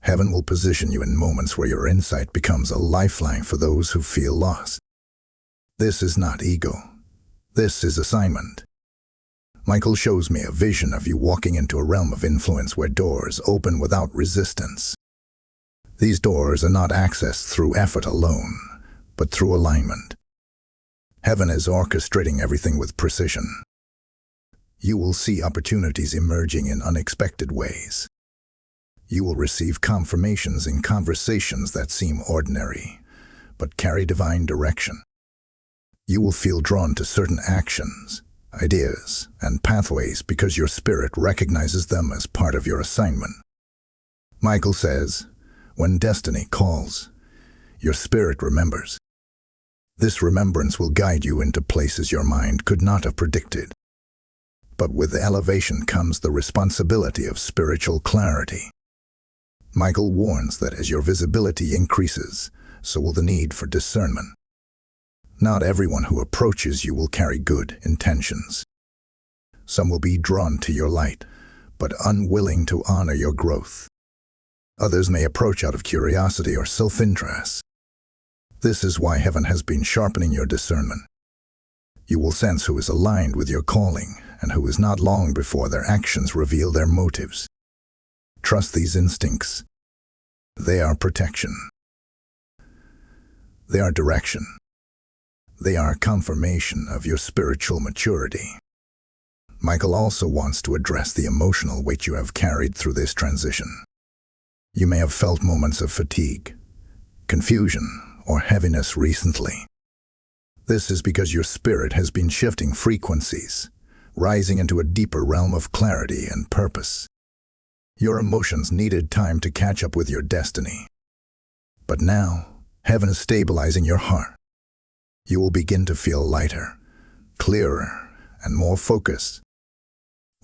Heaven will position you in moments where your insight becomes a lifeline for those who feel lost. This is not ego. This is assignment. Michael shows me a vision of you walking into a realm of influence where doors open without resistance. These doors are not accessed through effort alone, but through alignment. Heaven is orchestrating everything with precision. You will see opportunities emerging in unexpected ways. You will receive confirmations in conversations that seem ordinary, but carry divine direction. You will feel drawn to certain actions, ideas, and pathways because your spirit recognizes them as part of your assignment. Michael says, when destiny calls, your spirit remembers. This remembrance will guide you into places your mind could not have predicted. But with elevation comes the responsibility of spiritual clarity. Michael warns that as your visibility increases, so will the need for discernment. Not everyone who approaches you will carry good intentions. Some will be drawn to your light, but unwilling to honor your growth. Others may approach out of curiosity or self-interest. This is why heaven has been sharpening your discernment. You will sense who is aligned with your calling and who is not, long before their actions reveal their motives. Trust these instincts. They are protection. They are direction. They are confirmation of your spiritual maturity. Michael also wants to address the emotional weight you have carried through this transition. You may have felt moments of fatigue, confusion, or heaviness recently. This is because your spirit has been shifting frequencies, rising into a deeper realm of clarity and purpose. Your emotions needed time to catch up with your destiny. But now, heaven is stabilizing your heart. You will begin to feel lighter, clearer, and more focused.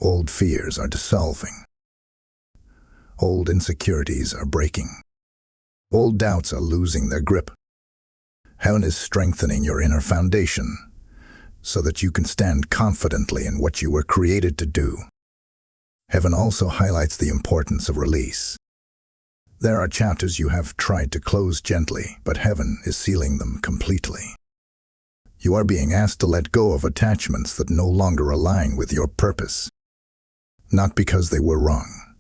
Old fears are dissolving. Old insecurities are breaking. Old doubts are losing their grip. Heaven is strengthening your inner foundation so that you can stand confidently in what you were created to do. Heaven also highlights the importance of release. There are chapters you have tried to close gently, but heaven is sealing them completely. You are being asked to let go of attachments that no longer align with your purpose. Not because they were wrong,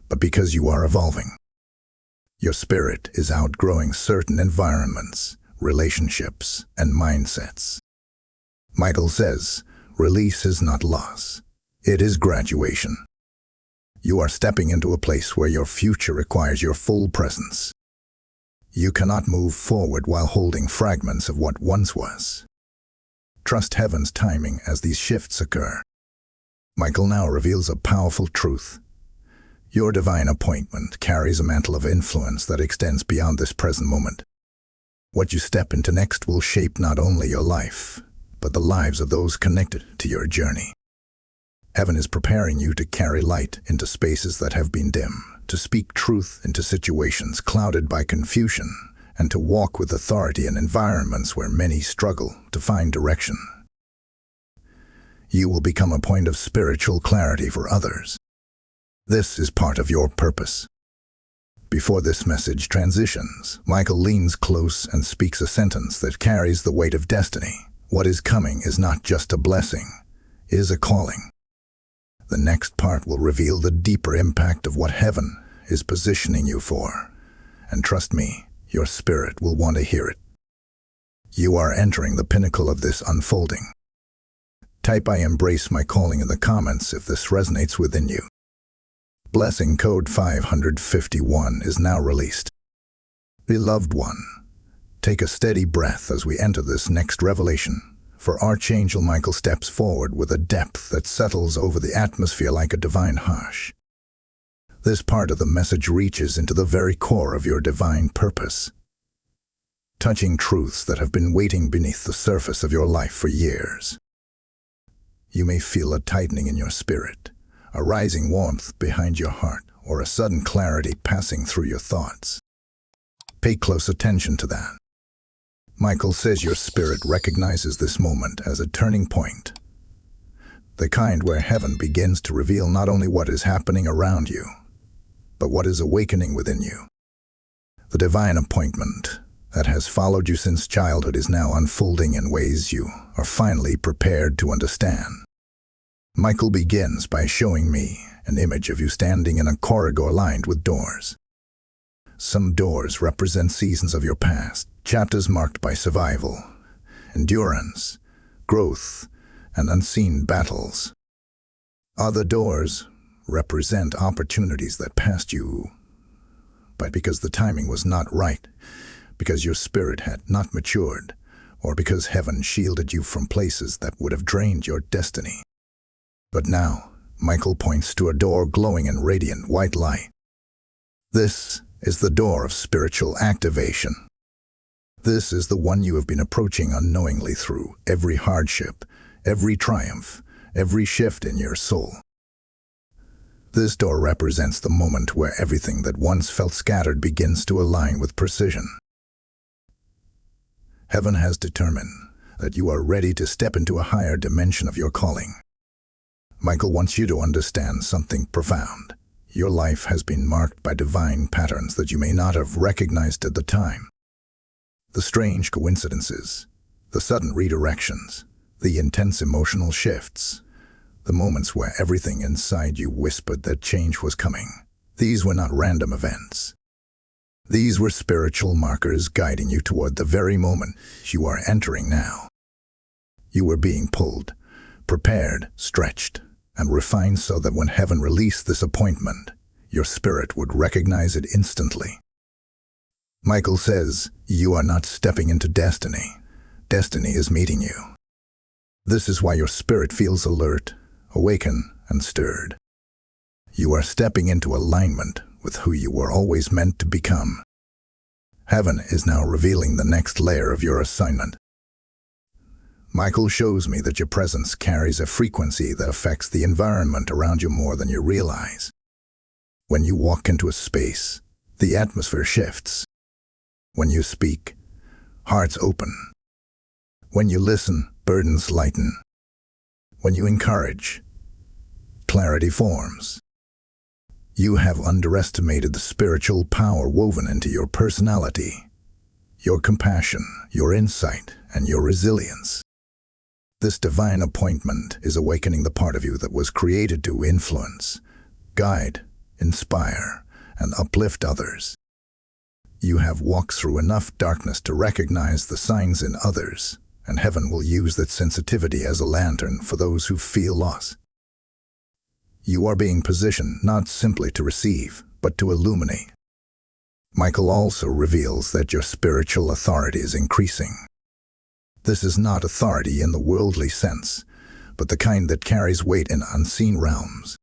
but because you are evolving. Your spirit is outgrowing certain environments, relationships, and mindsets. Michael says, release is not loss. It is graduation. You are stepping into a place where your future requires your full presence. You cannot move forward while holding fragments of what once was. Trust heaven's timing as these shifts occur. Michael now reveals a powerful truth. Your divine appointment carries a mantle of influence that extends beyond this present moment. What you step into next will shape not only your life, but the lives of those connected to your journey. Heaven is preparing you to carry light into spaces that have been dim, to speak truth into situations clouded by confusion, and to walk with authority in environments where many struggle to find direction. You will become a point of spiritual clarity for others. This is part of your purpose. Before this message transitions, Michael leans close and speaks a sentence that carries the weight of destiny. What is coming is not just a blessing, it is a calling. The next part will reveal the deeper impact of what heaven is positioning you for. And trust me, your spirit will want to hear it. You are entering the pinnacle of this unfolding. Type "I embrace my calling" in the comments if this resonates within you. Blessing code 551 is now released. Beloved one, take a steady breath as we enter this next revelation, for Archangel Michael steps forward with a depth that settles over the atmosphere like a divine hush. This part of the message reaches into the very core of your divine purpose, touching truths that have been waiting beneath the surface of your life for years. You may feel a tightening in your spirit, a rising warmth behind your heart, or a sudden clarity passing through your thoughts. Pay close attention to that. Michael says your spirit recognizes this moment as a turning point, the kind where heaven begins to reveal not only what is happening around you, but what is awakening within you. The divine appointment that has followed you since childhood is now unfolding in ways you are finally prepared to understand. Michael begins by showing me an image of you standing in a corridor lined with doors. Some doors represent seasons of your past, chapters marked by survival, endurance, growth, and unseen battles. Other doors represent opportunities that passed you, but because the timing was not right, because your spirit had not matured, or because heaven shielded you from places that would have drained your destiny. But now, Michael points to a door glowing in radiant white light. This is the door of spiritual activation. This is the one you have been approaching unknowingly through every hardship, every triumph, every shift in your soul. This door represents the moment where everything that once felt scattered begins to align with precision. Heaven has determined that you are ready to step into a higher dimension of your calling. Michael wants you to understand something profound. Your life has been marked by divine patterns that you may not have recognized at the time. The strange coincidences, the sudden redirections, the intense emotional shifts, the moments where everything inside you whispered that change was coming. These were not random events. These were spiritual markers guiding you toward the very moment you are entering now. You were being pulled, prepared, stretched, and refined so that when heaven released this appointment, your spirit would recognize it instantly. Michael says, you are not stepping into destiny. Destiny is meeting you. This is why your spirit feels alert, awakened, and stirred. You are stepping into alignment with who you were always meant to become. Heaven is now revealing the next layer of your assignment. Michael shows me that your presence carries a frequency that affects the environment around you more than you realize. When you walk into a space, the atmosphere shifts. When you speak, hearts open. When you listen, burdens lighten. When you encourage, clarity forms. You have underestimated the spiritual power woven into your personality, your compassion, your insight, and your resilience. This divine appointment is awakening the part of you that was created to influence, guide, inspire, and uplift others. You have walked through enough darkness to recognize the signs in others, and heaven will use that sensitivity as a lantern for those who feel lost. You are being positioned not simply to receive, but to illuminate. Michael also reveals that your spiritual authority is increasing. This is not authority in the worldly sense, but the kind that carries weight in unseen realms.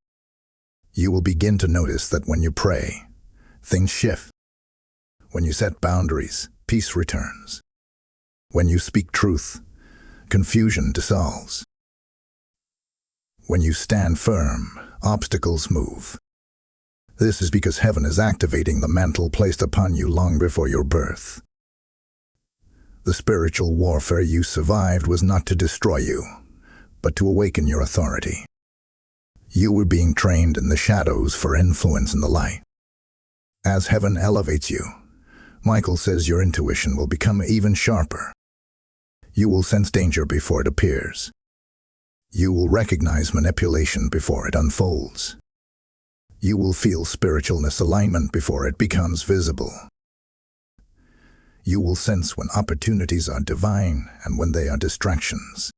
You will begin to notice that when you pray, things shift. When you set boundaries, peace returns. When you speak truth, confusion dissolves. When you stand firm, obstacles move. This is because heaven is activating the mantle placed upon you long before your birth. The spiritual warfare you survived was not to destroy you, but to awaken your authority. You were being trained in the shadows for influence in the light. As heaven elevates you, Michael says your intuition will become even sharper. You will sense danger before it appears. You will recognize manipulation before it unfolds. You will feel spiritual misalignment before it becomes visible. You will sense when opportunities are divine and when they are distractions.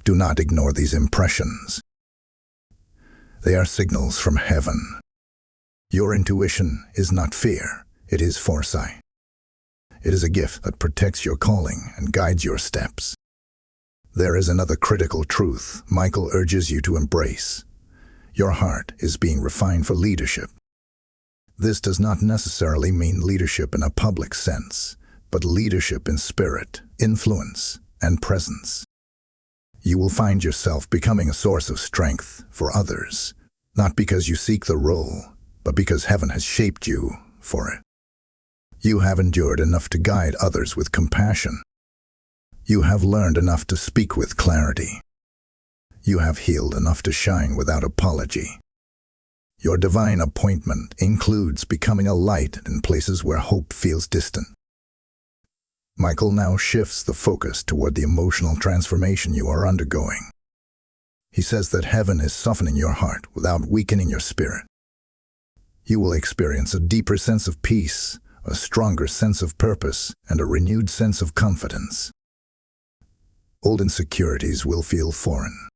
Do not ignore these impressions. They are signals from heaven. Your intuition is not fear, it is foresight. It is a gift that protects your calling and guides your steps. There is another critical truth Michael urges you to embrace. Your heart is being refined for leadership. This does not necessarily mean leadership in a public sense, but leadership in spirit, influence, and presence. You will find yourself becoming a source of strength for others, not because you seek the role, but because heaven has shaped you for it. You have endured enough to guide others with compassion. You have learned enough to speak with clarity. You have healed enough to shine without apology. Your divine appointment includes becoming a light in places where hope feels distant. Michael now shifts the focus toward the emotional transformation you are undergoing. He says that heaven is softening your heart without weakening your spirit. You will experience a deeper sense of peace, a stronger sense of purpose, and a renewed sense of confidence. Old insecurities will feel foreign.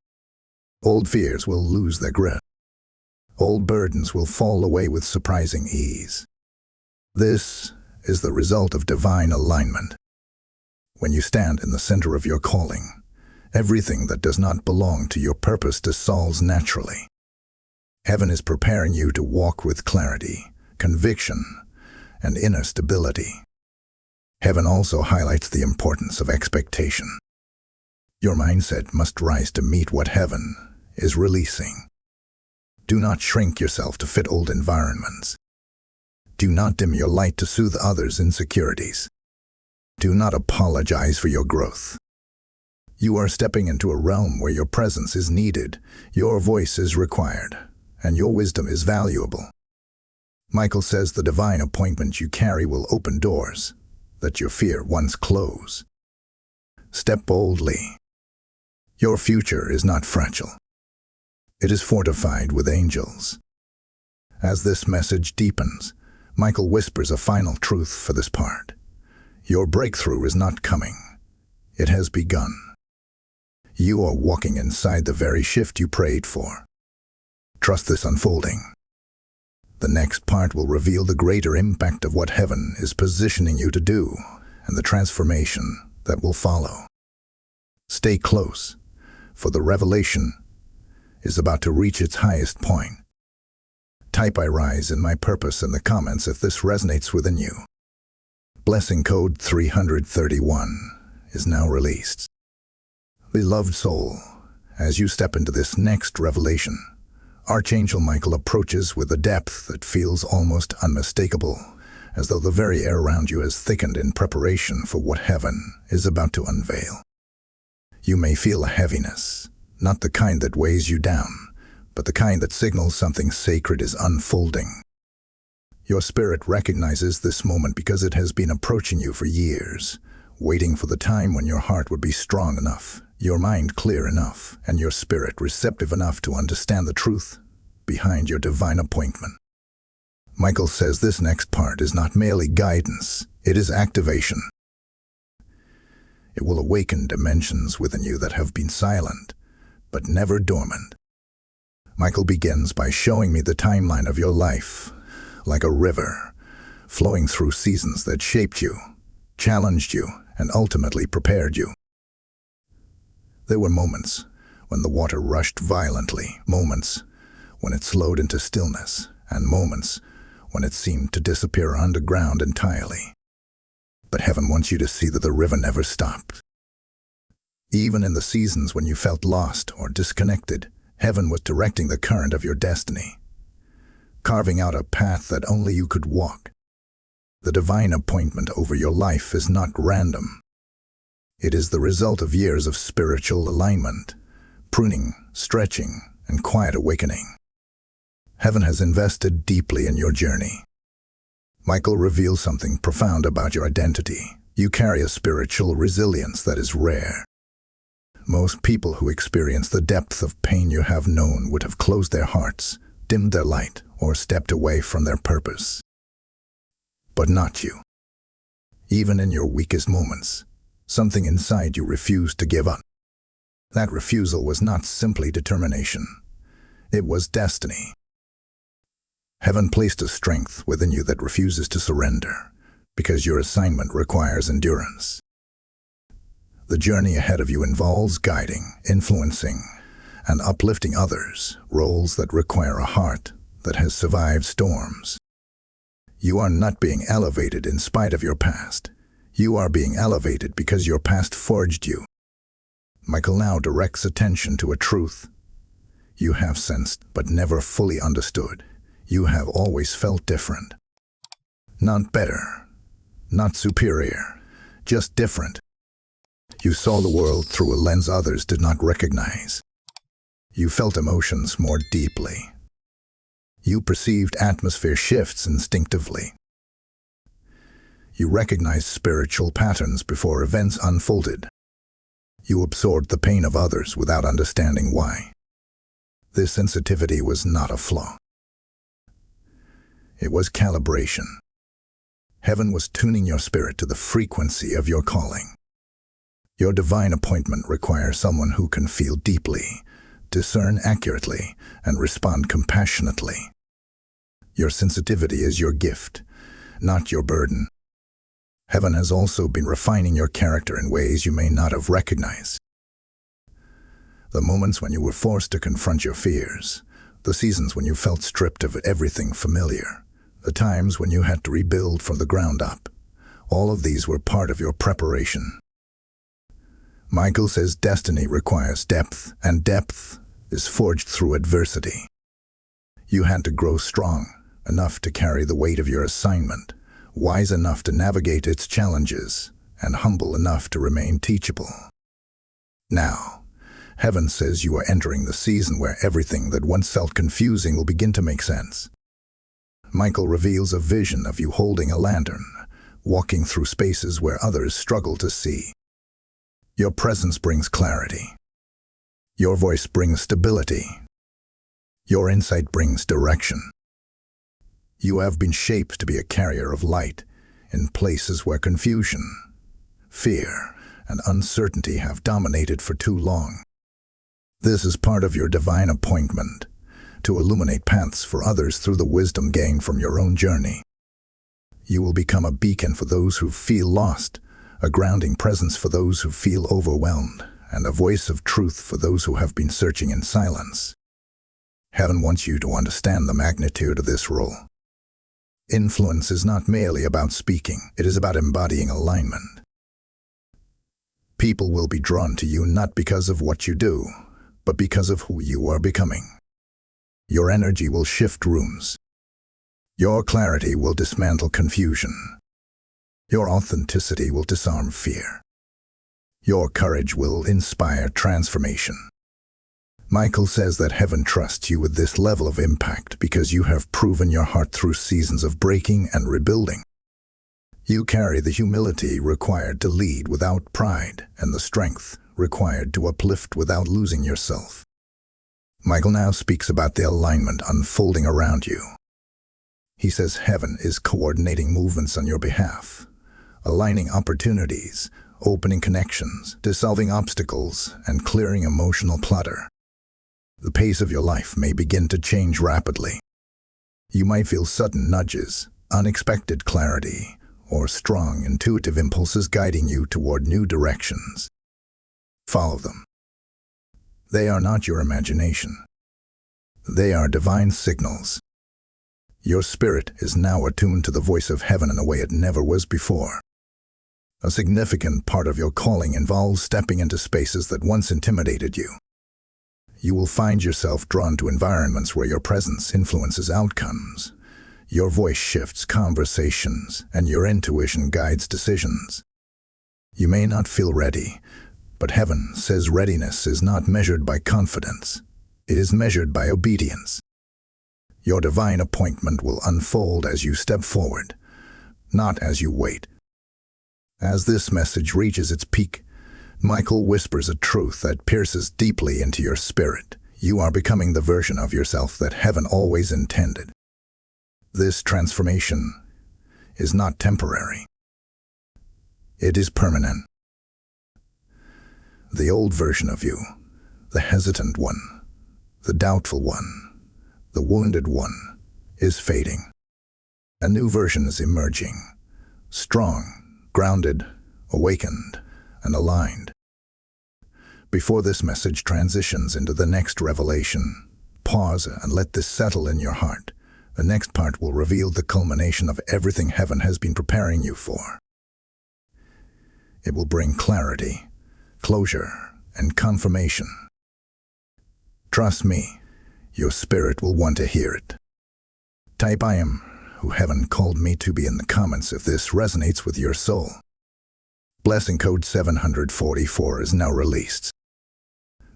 Old fears will lose their grip. Old burdens will fall away with surprising ease. This is the result of divine alignment. When you stand in the center of your calling, everything that does not belong to your purpose dissolves naturally. Heaven is preparing you to walk with clarity, conviction, and inner stability. Heaven also highlights the importance of expectation. Your mindset must rise to meet what heaven is releasing. Do not shrink yourself to fit old environments. Do not dim your light to soothe others' insecurities. Do not apologize for your growth. You are stepping into a realm where your presence is needed, your voice is required, and your wisdom is valuable. Michael says the divine appointment you carry will open doors that your fear once closed. Step boldly. Your future is not fragile. It is fortified with angels. As this message deepens, Michael whispers a final truth for this part. Your breakthrough is not coming. It has begun. You are walking inside the very shift you prayed for. Trust this unfolding. The next part will reveal the greater impact of what heaven is positioning you to do and the transformation that will follow. Stay close, for the revelation is about to reach its highest point. Type "I rise in my purpose" in the comments if this resonates within you. Blessing code 331 is now released. Beloved soul, as you step into this next revelation, Archangel Michael approaches with a depth that feels almost unmistakable, as though the very air around you has thickened in preparation for what heaven is about to unveil. You may feel a heaviness, not the kind that weighs you down, but the kind that signals something sacred is unfolding. Your spirit recognizes this moment because it has been approaching you for years, waiting for the time when your heart would be strong enough, your mind clear enough, and your spirit receptive enough to understand the truth behind your divine appointment. Michael says this next part is not merely guidance, it is activation. It will awaken dimensions within you that have been silent, but never dormant. Michael begins by showing me the timeline of your life, like a river, flowing through seasons that shaped you, challenged you, and ultimately prepared you. There were moments when the water rushed violently, moments when it slowed into stillness, and moments when it seemed to disappear underground entirely. But heaven wants you to see that the river never stopped. Even in the seasons when you felt lost or disconnected, heaven was directing the current of your destiny, carving out a path that only you could walk. The divine appointment over your life is not random. It is the result of years of spiritual alignment, pruning, stretching, and quiet awakening. Heaven has invested deeply in your journey. Michael reveals something profound about your identity. You carry a spiritual resilience that is rare. Most people who experience the depth of pain you have known would have closed their hearts, dimmed their light, or stepped away from their purpose. But not you. Even in your weakest moments, something inside you refused to give up. That refusal was not simply determination. It was destiny. Heaven placed a strength within you that refuses to surrender, because your assignment requires endurance. The journey ahead of you involves guiding, influencing, and uplifting others, roles that require a heart that has survived storms. You are not being elevated in spite of your past. You are being elevated because your past forged you. Michael now directs attention to a truth you have sensed but never fully understood. You have always felt different. Not better, not superior, just different. You saw the world through a lens others did not recognize. You felt emotions more deeply. You perceived atmosphere shifts instinctively. You recognized spiritual patterns before events unfolded. You absorbed the pain of others without understanding why. This sensitivity was not a flaw. It was calibration. Heaven was tuning your spirit to the frequency of your calling. Your divine appointment requires someone who can feel deeply, discern accurately, and respond compassionately. Your sensitivity is your gift, not your burden. Heaven has also been refining your character in ways you may not have recognized. The moments when you were forced to confront your fears, the seasons when you felt stripped of everything familiar, the times when you had to rebuild from the ground up, all of these were part of your preparation. Michael says destiny requires depth, and depth is forged through adversity. You had to grow strong enough to carry the weight of your assignment, wise enough to navigate its challenges, and humble enough to remain teachable. Now, Heaven says you are entering the season where everything that once felt confusing will begin to make sense. Michael reveals a vision of you holding a lantern, walking through spaces where others struggle to see. Your presence brings clarity. Your voice brings stability. Your insight brings direction. You have been shaped to be a carrier of light in places where confusion, fear, and uncertainty have dominated for too long. This is part of your divine appointment, to illuminate paths for others through the wisdom gained from your own journey. You will become a beacon for those who feel lost, a grounding presence for those who feel overwhelmed, and a voice of truth for those who have been searching in silence. Heaven wants you to understand the magnitude of this role. Influence is not merely about speaking, it is about embodying alignment. People will be drawn to you not because of what you do, but because of who you are becoming. Your energy will shift rooms. Your clarity will dismantle confusion. Your authenticity will disarm fear. Your courage will inspire transformation. Michael says that Heaven trusts you with this level of impact because you have proven your heart through seasons of breaking and rebuilding. You carry the humility required to lead without pride and the strength required to uplift without losing yourself. Michael now speaks about the alignment unfolding around you. He says Heaven is coordinating movements on your behalf, aligning opportunities, opening connections, dissolving obstacles, and clearing emotional clutter. The pace of your life may begin to change rapidly. You might feel sudden nudges, unexpected clarity, or strong intuitive impulses guiding you toward new directions. Follow them. They are not your imagination. They are divine signals. Your spirit is now attuned to the voice of Heaven in a way it never was before. A significant part of your calling involves stepping into spaces that once intimidated you. You will find yourself drawn to environments where your presence influences outcomes. Your voice shifts conversations, and your intuition guides decisions. You may not feel ready, but Heaven says readiness is not measured by confidence. It is measured by obedience. Your divine appointment will unfold as you step forward, not as you wait. As this message reaches its peak, Michael whispers a truth that pierces deeply into your spirit. You are becoming the version of yourself that Heaven always intended. This transformation is not temporary. It is permanent. The old version of you, the hesitant one, the doubtful one, the wounded one, is fading. A new version is emerging, strong, grounded, awakened, and aligned. Before this message transitions into the next revelation, pause and let this settle in your heart. The next part will reveal the culmination of everything heaven has been preparing you for. It will bring clarity, closure, and confirmation. Trust me, your spirit will want to hear it. Type "I am who heaven called me to be" in the comments if this resonates with your soul. Blessing code 744 is now released.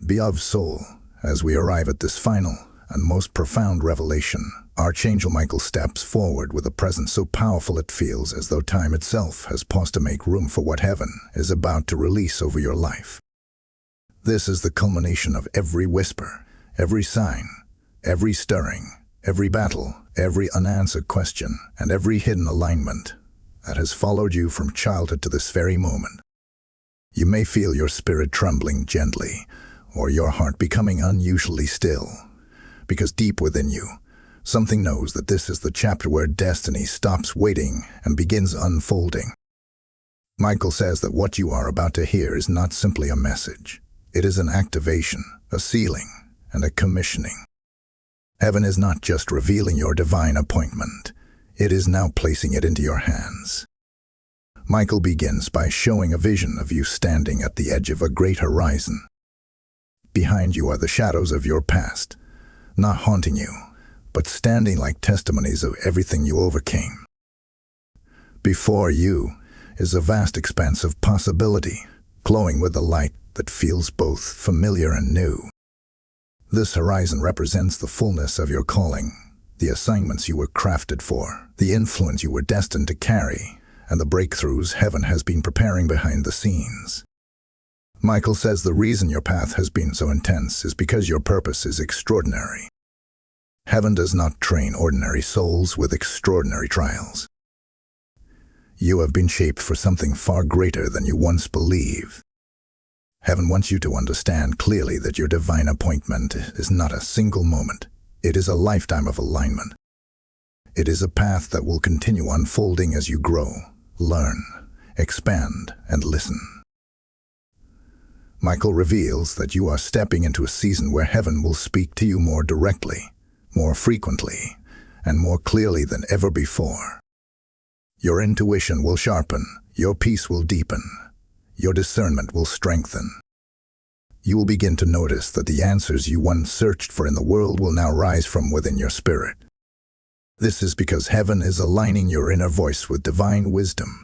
Beloved soul, as we arrive at this final and most profound revelation, Archangel Michael steps forward with a presence so powerful it feels as though time itself has paused to make room for what heaven is about to release over your life. This is the culmination of every whisper, every sign, every stirring, every battle, every unanswered question, and every hidden alignment that has followed you from childhood to this very moment. You may feel your spirit trembling gently, or your heart becoming unusually still, because deep within you, something knows that this is the chapter where destiny stops waiting and begins unfolding. Michael says that what you are about to hear is not simply a message. It is an activation, a sealing, and a commissioning. Heaven is not just revealing your divine appointment. It is now placing it into your hands. Michael begins by showing a vision of you standing at the edge of a great horizon. Behind you are the shadows of your past, not haunting you, but standing like testimonies of everything you overcame. Before you is a vast expanse of possibility, glowing with a light that feels both familiar and new. This horizon represents the fullness of your calling, the assignments you were crafted for, the influence you were destined to carry, and the breakthroughs heaven has been preparing behind the scenes. Michael says the reason your path has been so intense is because your purpose is extraordinary. Heaven does not train ordinary souls with extraordinary trials. You have been shaped for something far greater than you once believed. Heaven wants you to understand clearly that your divine appointment is not a single moment. It is a lifetime of alignment. It is a path that will continue unfolding as you grow, learn, expand, and listen. Michael reveals that you are stepping into a season where heaven will speak to you more directly, more frequently, and more clearly than ever before. Your intuition will sharpen, your peace will deepen, your discernment will strengthen. You will begin to notice that the answers you once searched for in the world will now rise from within your spirit. This is because heaven is aligning your inner voice with divine wisdom.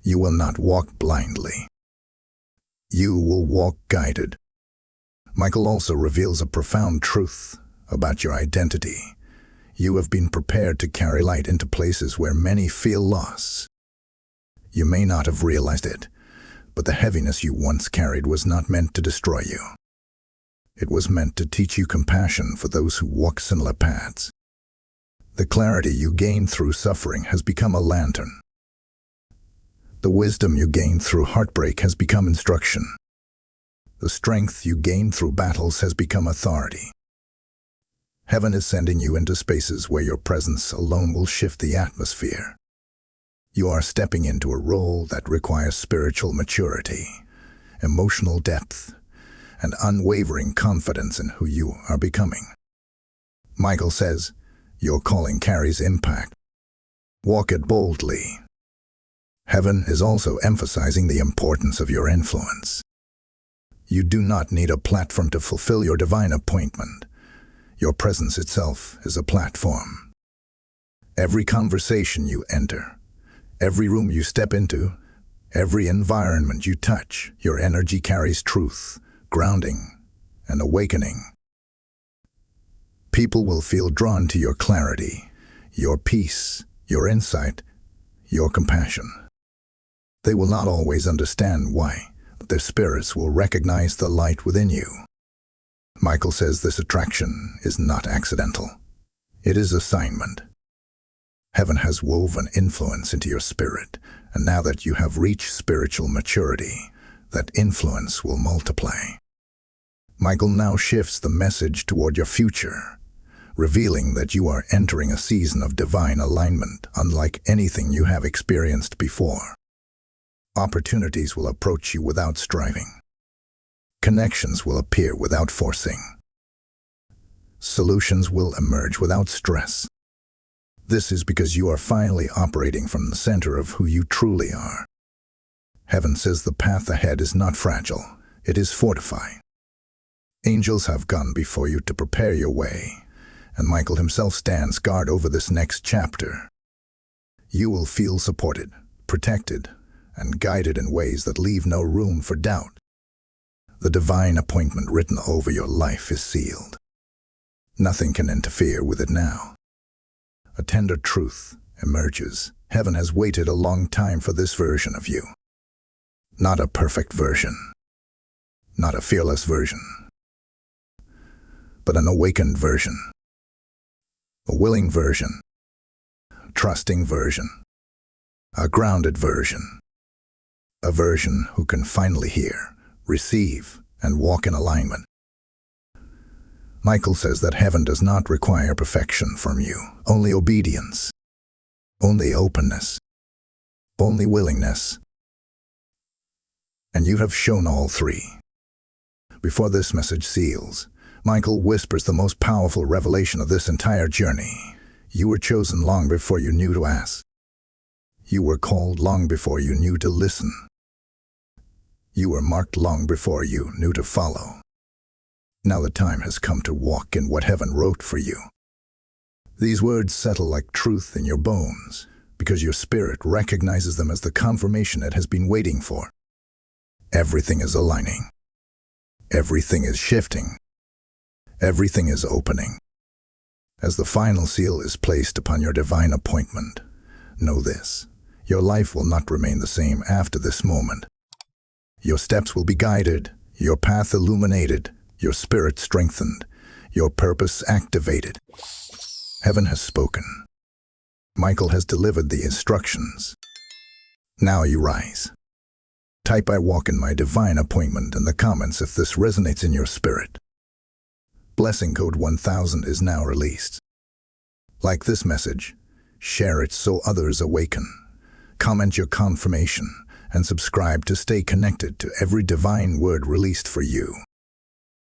You will not walk blindly. You will walk guided. Michael also reveals a profound truth about your identity. You have been prepared to carry light into places where many feel loss. You may not have realized it, but the heaviness you once carried was not meant to destroy you. It was meant to teach you compassion for those who walk similar paths. The clarity you gained through suffering has become a lantern. The wisdom you gained through heartbreak has become instruction. The strength you gained through battles has become authority. Heaven is sending you into spaces where your presence alone will shift the atmosphere. You are stepping into a role that requires spiritual maturity, emotional depth, and unwavering confidence in who you are becoming. Michael says, your calling carries impact. Walk it boldly. Heaven is also emphasizing the importance of your influence. You do not need a platform to fulfill your divine appointment. Your presence itself is a platform. Every conversation you enter, every room you step into, every environment you touch, your energy carries truth, grounding, and awakening. People will feel drawn to your clarity, your peace, your insight, your compassion. They will not always understand why, but their spirits will recognize the light within you. Michael says this attraction is not accidental. It is assignment. Heaven has woven influence into your spirit, and now that you have reached spiritual maturity, that influence will multiply. Michael now shifts the message toward your future, revealing that you are entering a season of divine alignment unlike anything you have experienced before. Opportunities will approach you without striving. Connections will appear without forcing. Solutions will emerge without stress. This is because you are finally operating from the center of who you truly are. Heaven says the path ahead is not fragile, it is fortified. Angels have gone before you to prepare your way, and Michael himself stands guard over this next chapter. You will feel supported, protected, and guided in ways that leave no room for doubt. The divine appointment written over your life is sealed. Nothing can interfere with it now. A tender truth emerges. Heaven has waited a long time for this version of you. Not a perfect version, not a fearless version, but an awakened version, a willing version, a trusting version, a grounded version, a version who can finally hear, receive, and walk in alignment. Michael says that heaven does not require perfection from you, only obedience, only openness, only willingness. And you have shown all three. Before this message seals, Michael whispers the most powerful revelation of this entire journey. You were chosen long before you knew to ask. You were called long before you knew to listen. You were marked long before you knew to follow. Now the time has come to walk in what heaven wrote for you. These words settle like truth in your bones, because your spirit recognizes them as the confirmation it has been waiting for. Everything is aligning. Everything is shifting. Everything is opening. As the final seal is placed upon your divine appointment, know this: your life will not remain the same after this moment. Your steps will be guided, your path illuminated, your spirit strengthened, your purpose activated. Heaven has spoken. Michael has delivered the instructions. Now you rise. Type "I walk in my divine appointment" in the comments if this resonates in your spirit. Blessing code 1000 is now released. Like this message, share it so others awaken. Comment your confirmation and subscribe to stay connected to every divine word released for you.